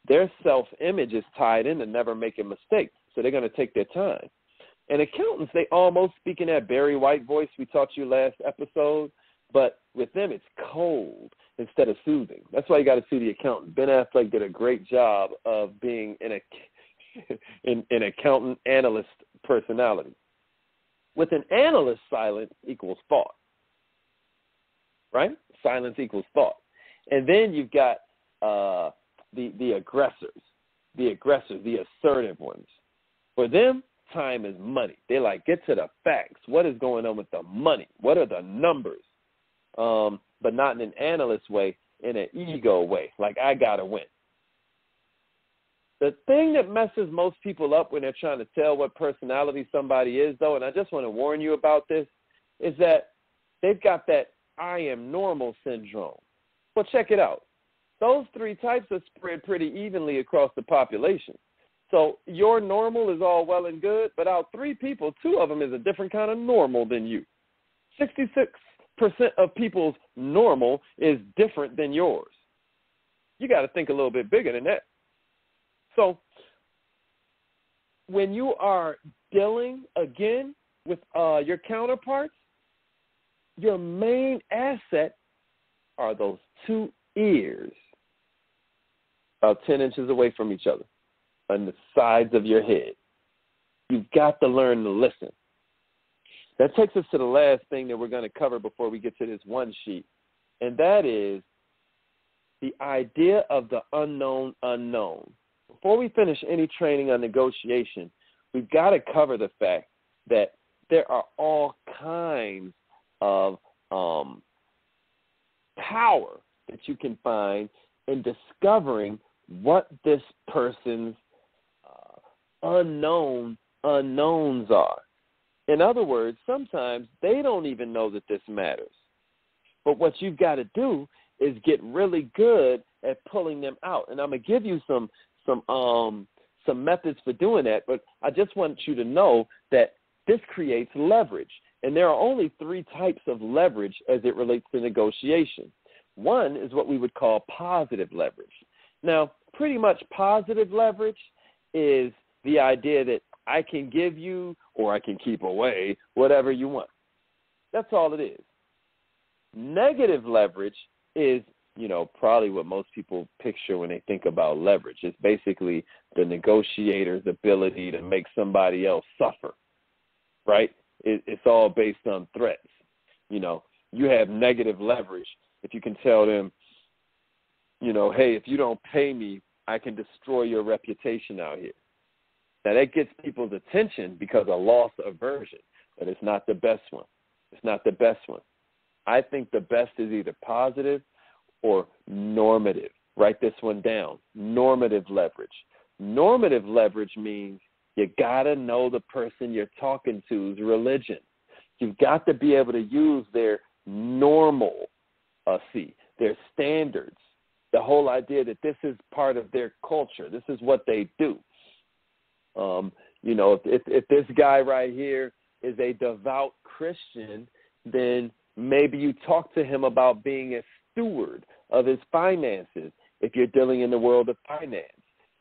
Their self-image is tied into never making mistakes, so they're going to take their time. And accountants, they almost speak in that Barry White voice we taught you last episode, but with them it's cold instead of soothing. That's why you got to see The Accountant. Ben Affleck did a great job of being an accountant analyst personality. With an analyst, silence equals thought, right? Silence equals thought. And then you've got the aggressors, the assertive ones. For them, time is money. They like, get to the facts. What is going on with the money? What are the numbers? But not in an analyst way, in an ego way, like I got to win. The thing that messes most people up when they're trying to tell what personality somebody is, though, and I just want to warn you about this, is that they've got that I am normal syndrome. Well, check it out. Those three types are spread pretty evenly across the population. So your normal is all well and good, but out three people, two of them is a different kind of normal than you. 66% of people's normal is different than yours. You got to think a little bit bigger than that. So when you are dealing, again, with your counterparts, your main asset are those two ears, about 10 inches away from each other, on the sides of your head. You've got to learn to listen. That takes us to the last thing that we're going to cover before we get to this one sheet, and that is the idea of the unknown unknown. Before we finish any training on negotiation, we've got to cover the fact that there are all kinds of power that you can find in discovering what this person's unknowns are. In other words, sometimes they don't even know that this matters. But what you've got to do is get really good at pulling them out. And I'm going to give you some methods for doing that, but I just want you to know that this creates leverage. And there are only three types of leverage as it relates to negotiation. One is what we would call positive leverage. Now, pretty much positive leverage is the idea that I can give you or I can keep away whatever you want. That's all it is. Negative leverage is, probably what most people picture when they think about leverage. It's basically the negotiator's ability to make somebody else suffer, right? It's all based on threats. You have negative leverage if you can tell them, hey, if you don't pay me, I can destroy your reputation out here. Now, that gets people's attention because of loss aversion, but it's not the best one. It's not the best one. I think the best is either positive or normative. Write this one down. Normative leverage. Normative leverage means you got to know the person you're talking to's religion. You've got to be able to use their normalcy, their standards, the whole idea that this is part of their culture. This is what they do. If this guy right here is a devout Christian, then maybe you talk to him about being a steward of his finances if you're dealing in the world of finance,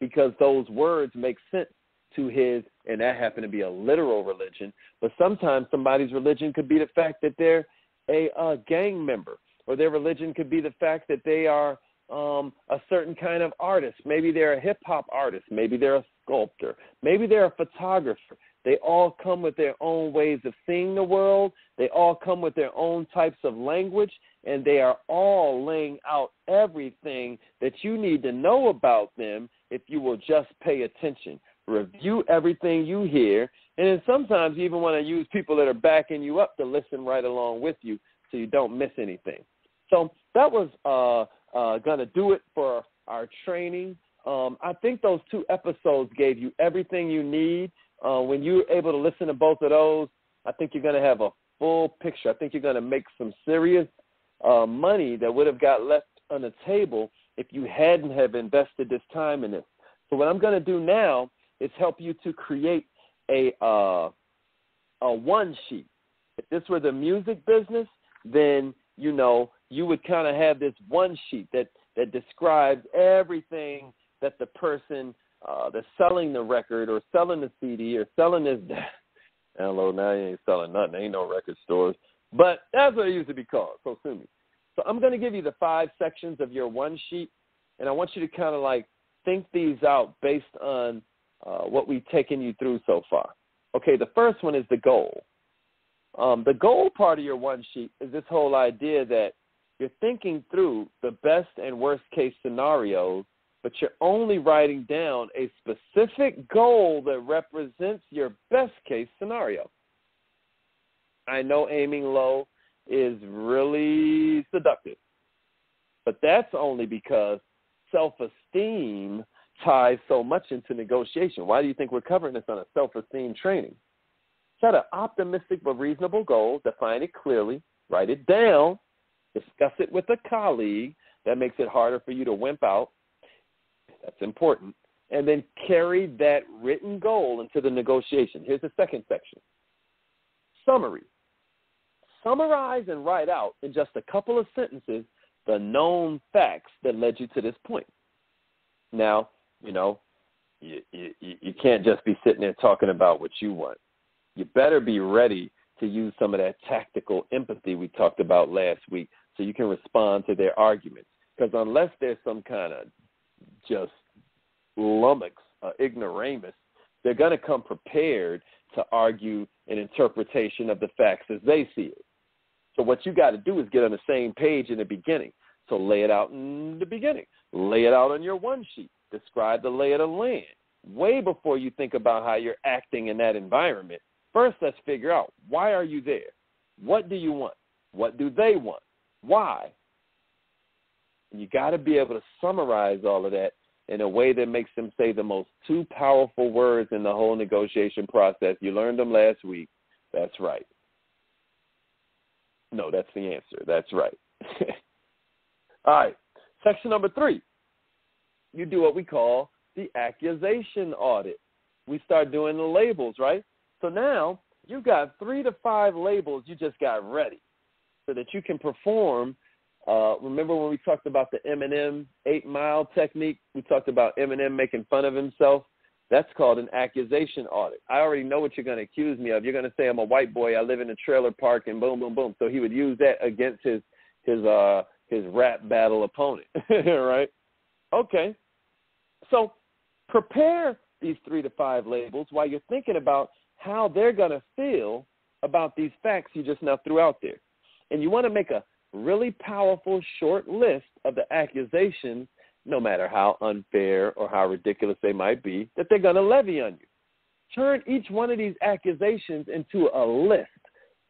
because those words make sense to his, and that happened to be a literal religion, but sometimes somebody's religion could be the fact that they're a gang member, or their religion could be the fact that they are a certain kind of artist. Maybe they're a hip-hop artist. Maybe they're a sculptor. Maybe they're a photographer. They all come with their own ways of seeing the world. They all come with their own types of language, and they are all laying out everything that you need to know about them if you will just pay attention. Review everything you hear, and then sometimes you even want to use people that are backing you up to listen right along with you so you don't miss anything. So that was going to do it for our training. I think those 2 episodes gave you everything you need. When you're able to listen to both of those, I think you're going to have a full picture. I think you're going to make some serious money that would have got left on the table if you hadn't have invested this time in this. So what I'm going to do now is help you to create a one sheet. If this were the music business, then, you would kind of have this one sheet that describes everything that the person that's selling the record or selling the CD or selling this. Hello, now you ain't selling nothing. Ain't no record stores. But that's what it used to be called, so sue me. So I'm going to give you the 5 sections of your one sheet, and I want you to kind of like think these out based on what we've taken you through so far. Okay, the first one is the goal. The goal part of your one sheet is this whole idea that you're thinking through the best and worst case scenarios, but you're only writing down a specific goal that represents your best case scenario. I know aiming low is really seductive, but that's only because self-esteem ties so much into negotiation. Why do you think we're covering this on a self-esteem training? Set an optimistic but reasonable goal, define it clearly, write it down, discuss it with a colleague. That makes it harder for you to wimp out. That's important. And then carry that written goal into the negotiation. Here's the second section. Summary. Summarize and write out in just a couple of sentences the known facts that led you to this point. Now, you can't just be sitting there talking about what you want. You better be ready to use some of that tactical empathy we talked about last week so you can respond to their arguments. Because unless there's some kind of just lummox, ignoramus, they're going to come prepared to argue an interpretation of the facts as they see it. So what you got to do is get on the same page in the beginning. So lay it out in the beginning. Lay it out on your one sheet. Describe the lay of the land. Way before you think about how you're acting in that environment, first let's figure out, why are you there? What do you want? What do they want? Why? And you got to be able to summarize all of that in a way that makes them say the most 2 powerful words in the whole negotiation process. You learned them last week. That's right. No, that's the answer. That's right. All right. Section number 3. You do what we call the accusation audit. We start doing the labels, right? So now you've got 3 to 5 labels you just got ready so that you can perform. Remember when we talked about the Eminem 8 Mile technique? We talked about Eminem making fun of himself. That's called an accusation audit. I already know what you're going to accuse me of. You're going to say I'm a white boy, I live in a trailer park, and boom, boom, boom. So he would use that against his rap battle opponent, right? Okay. So prepare these 3 to 5 labels while you're thinking about how they're going to feel about these facts you just now threw out there. And you want to make a really powerful short list of the accusations, no matter how unfair or how ridiculous they might be, that they're going to levy on you. Turn each one of these accusations into a list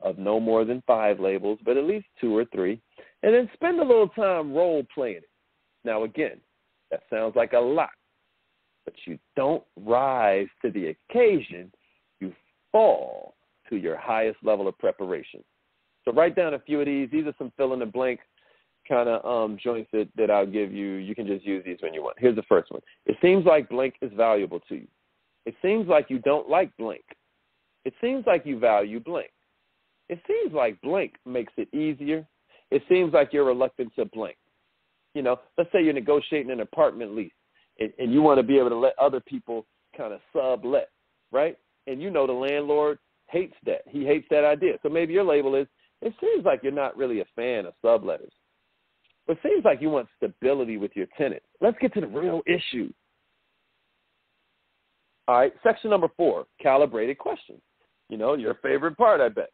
of no more than 5 labels, but at least 2 or 3, and then spend a little time role-playing it. Now, again, that sounds like a lot, but you don't rise to the occasion. You fall to your highest level of preparation. So write down a few of these. These are some fill-in-the-blank kind of joints that I'll give you. You can just use these when you want. Here's the first one. It seems like blank is valuable to you. It seems like you don't like blank. It seems like you value blank. It seems like blank makes it easier. It seems like you're reluctant to blank. You know, let's say you're negotiating an apartment lease and you want to be able to let other people kind of sublet, right? And you know the landlord hates that. He hates that idea. So maybe your label is, it seems like you're not really a fan of subletters. But it seems like you want stability with your tenants. Let's get to the real issue. All right, section number 4, calibrated questions. You know, your favorite part, I bet.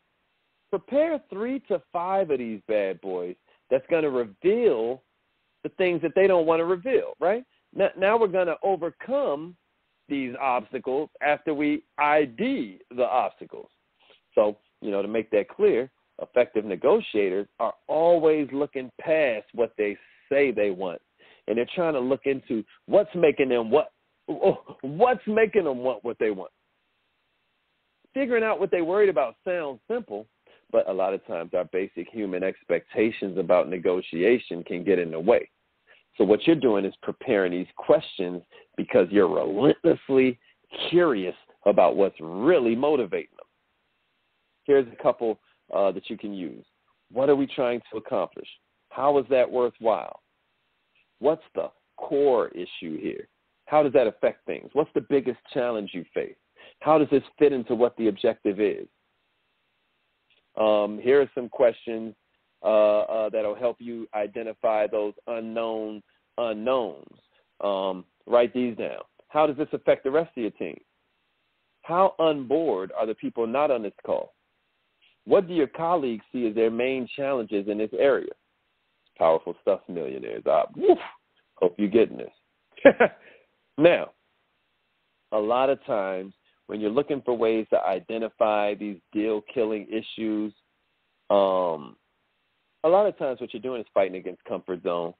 Prepare 3 to 5 of these bad boys that's going to reveal the things that they don't want to reveal, right? Now we're going to overcome these obstacles after we ID the obstacles. So, you know, to make that clear, effective negotiators are always looking past what they say they want, and they're trying to look into what's making them want what they want. Figuring out what they're worried about sounds simple, but a lot of times our basic human expectations about negotiation can get in the way. So what you're doing is preparing these questions because you're relentlessly curious about what's really motivating them. Here's a couple that you can use. What are we trying to accomplish? How is that worthwhile? What's the core issue here? How does that affect things? What's the biggest challenge you face? How does this fit into what the objective is? Here are some questions that'll help you identify those unknown unknowns. Write these down. How does this affect the rest of your team? How on board are the people not on this call? What do your colleagues see as their main challenges in this area? Powerful stuff, millionaires. Hope you're getting this. Now, a lot of times when you're looking for ways to identify these deal-killing issues, a lot of times what you're doing is fighting against comfort zone.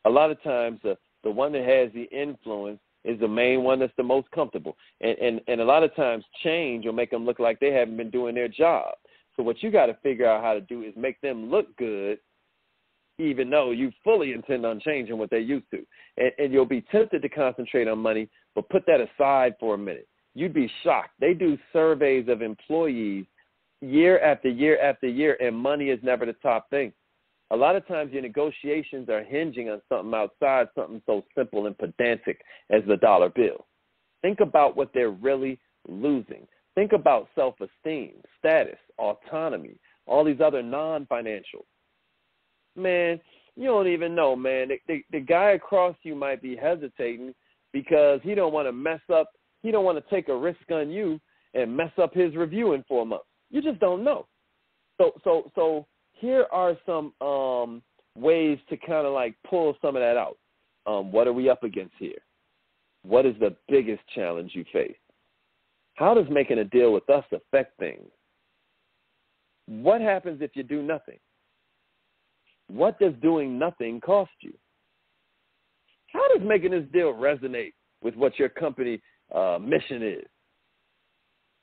A lot of times the one that has the influence is the main one that's the most comfortable. And a lot of times change will make them look like they haven't been doing their job. So what you got to figure out how to do is make them look good, even though you fully intend on changing what they're used to. And you'll be tempted to concentrate on money, but put that aside for a minute. You'd be shocked. They do surveys of employees year after year after year, and money is never the top thing. A lot of times your negotiations are hinging on something outside, something so simple and pedantic as the dollar bill. Think about what they're really losing. Think about self-esteem, status, autonomy, all these other non-financials. Man, you don't even know, man. The guy across you might be hesitating because he don't want to mess up. He don't want to take a risk on you and mess up his review in 4 months. You just don't know. So here are some ways to kind of like pull some of that out. What are we up against here? What is the biggest challenge you face? How does making a deal with us affect things? What happens if you do nothing? What does doing nothing cost you? How does making this deal resonate with what your company mission is?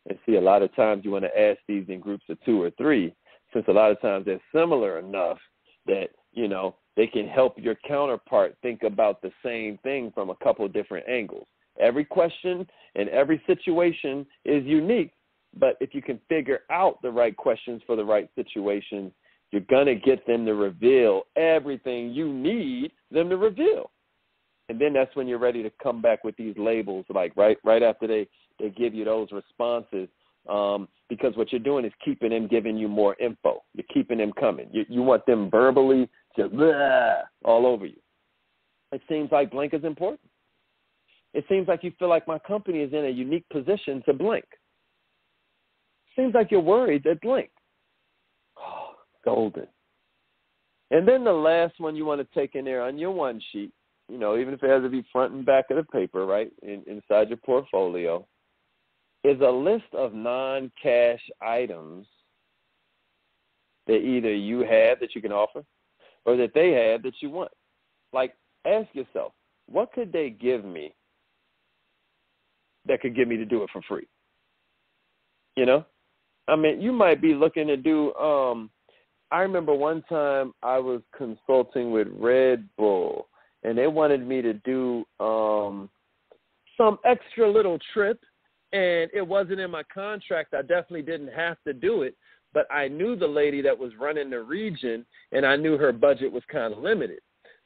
And see, a lot of times you want to ask these in groups of 2 or 3, since a lot of times they're similar enough that, you know, they can help your counterpart think about the same thing from a couple of different angles. Every question and every situation is unique, but if you can figure out the right questions for the right situation, you're going to get them to reveal everything you need them to reveal. And then that's when you're ready to come back with these labels, like right after they give you those responses, because what you're doing is keeping them giving you more info. You're keeping them coming. You want them verbally to all over you. It seems like blank is important. It seems like you feel like my company is in a unique position to blank. Seems like you're worried that blank. Oh, golden. And then the last one you want to take in there on your one sheet, you know, even if it has to be front and back of the paper, right, inside your portfolio, is a list of non-cash items that either you have that you can offer or that they have that you want. Like, ask yourself, what could they give me that could get me to do it for free? You know? I mean, you might be looking to do, I remember one time I was consulting with Red Bull, and they wanted me to do some extra little trip, and it wasn't in my contract. I definitely didn't have to do it, but I knew the lady that was running the region, and I knew her budget was kind of limited.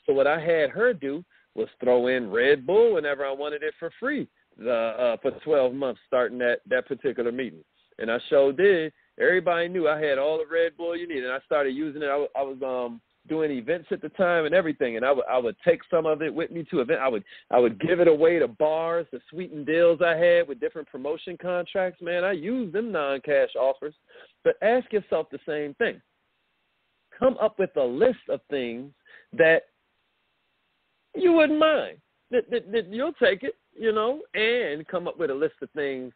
So what I had her do was throw in Red Bull whenever I wanted it for free for 12 months starting that particular meeting. And I sure did. Everybody knew I had all the Red Bull you needed, and I started using it. I was doing events at the time and everything, and I would take some of it with me to events. I would give it away to bars, the sweetened deals I had with different promotion contracts. Man, I used them non-cash offers. But ask yourself the same thing. Come up with a list of things that you wouldn't mind, that you'll take it, you know, and come up with a list of things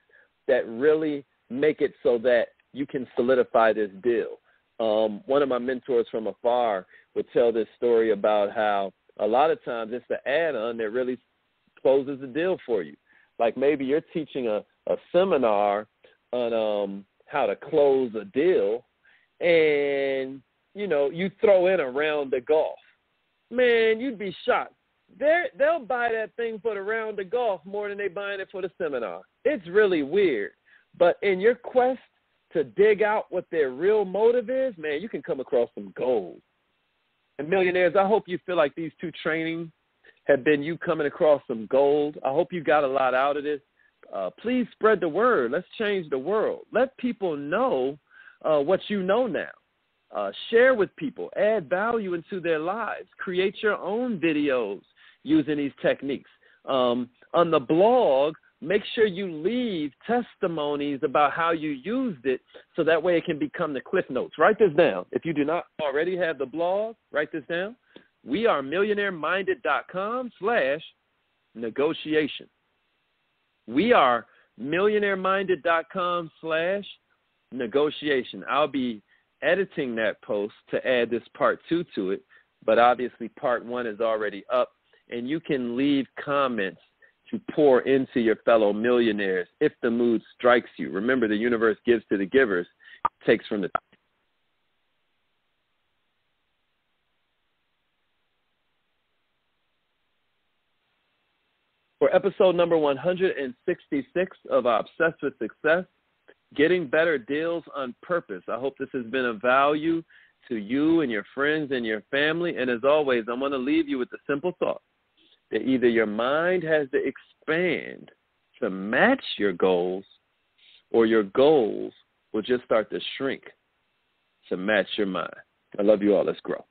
that really make it so that you can solidify this deal. One of my mentors from afar would tell this story about how a lot of times it's the add-on that really closes the deal for you. Like maybe you're teaching a seminar on how to close a deal, and, you know, you throw in a round of golf. Man, you'd be shocked. They'll buy that thing for the round of golf more than they buying it for the seminar. It's really weird. But in your quest to dig out what their real motive is, man, you can come across some gold. And millionaires, I hope you feel like these 2 trainings have been you coming across some gold. I hope you got a lot out of this. Please spread the word. Let's change the world. Let people know what you know now. Share with people. Add value into their lives. Create your own videos using these techniques. On the blog, make sure you leave testimonies about how you used it so that way it can become the cliff notes. Write this down. If you do not already have the blog, write this down. We are millionaireminded.com/negotiation. We are millionaireminded.com/negotiation. I'll be editing that post to add this part 2 to it, but obviously part 1 is already up, and you can leave comments to pour into your fellow millionaires if the mood strikes you. Remember, the universe gives to the givers, takes from the. For episode number 166 of Obsessed with Success, Getting Better Deals on Purpose. I hope this has been of value to you and your friends and your family. And as always, I'm going to leave you with the simple thought that either your mind has to expand to match your goals, or your goals will just start to shrink to match your mind. I love you all. Let's grow.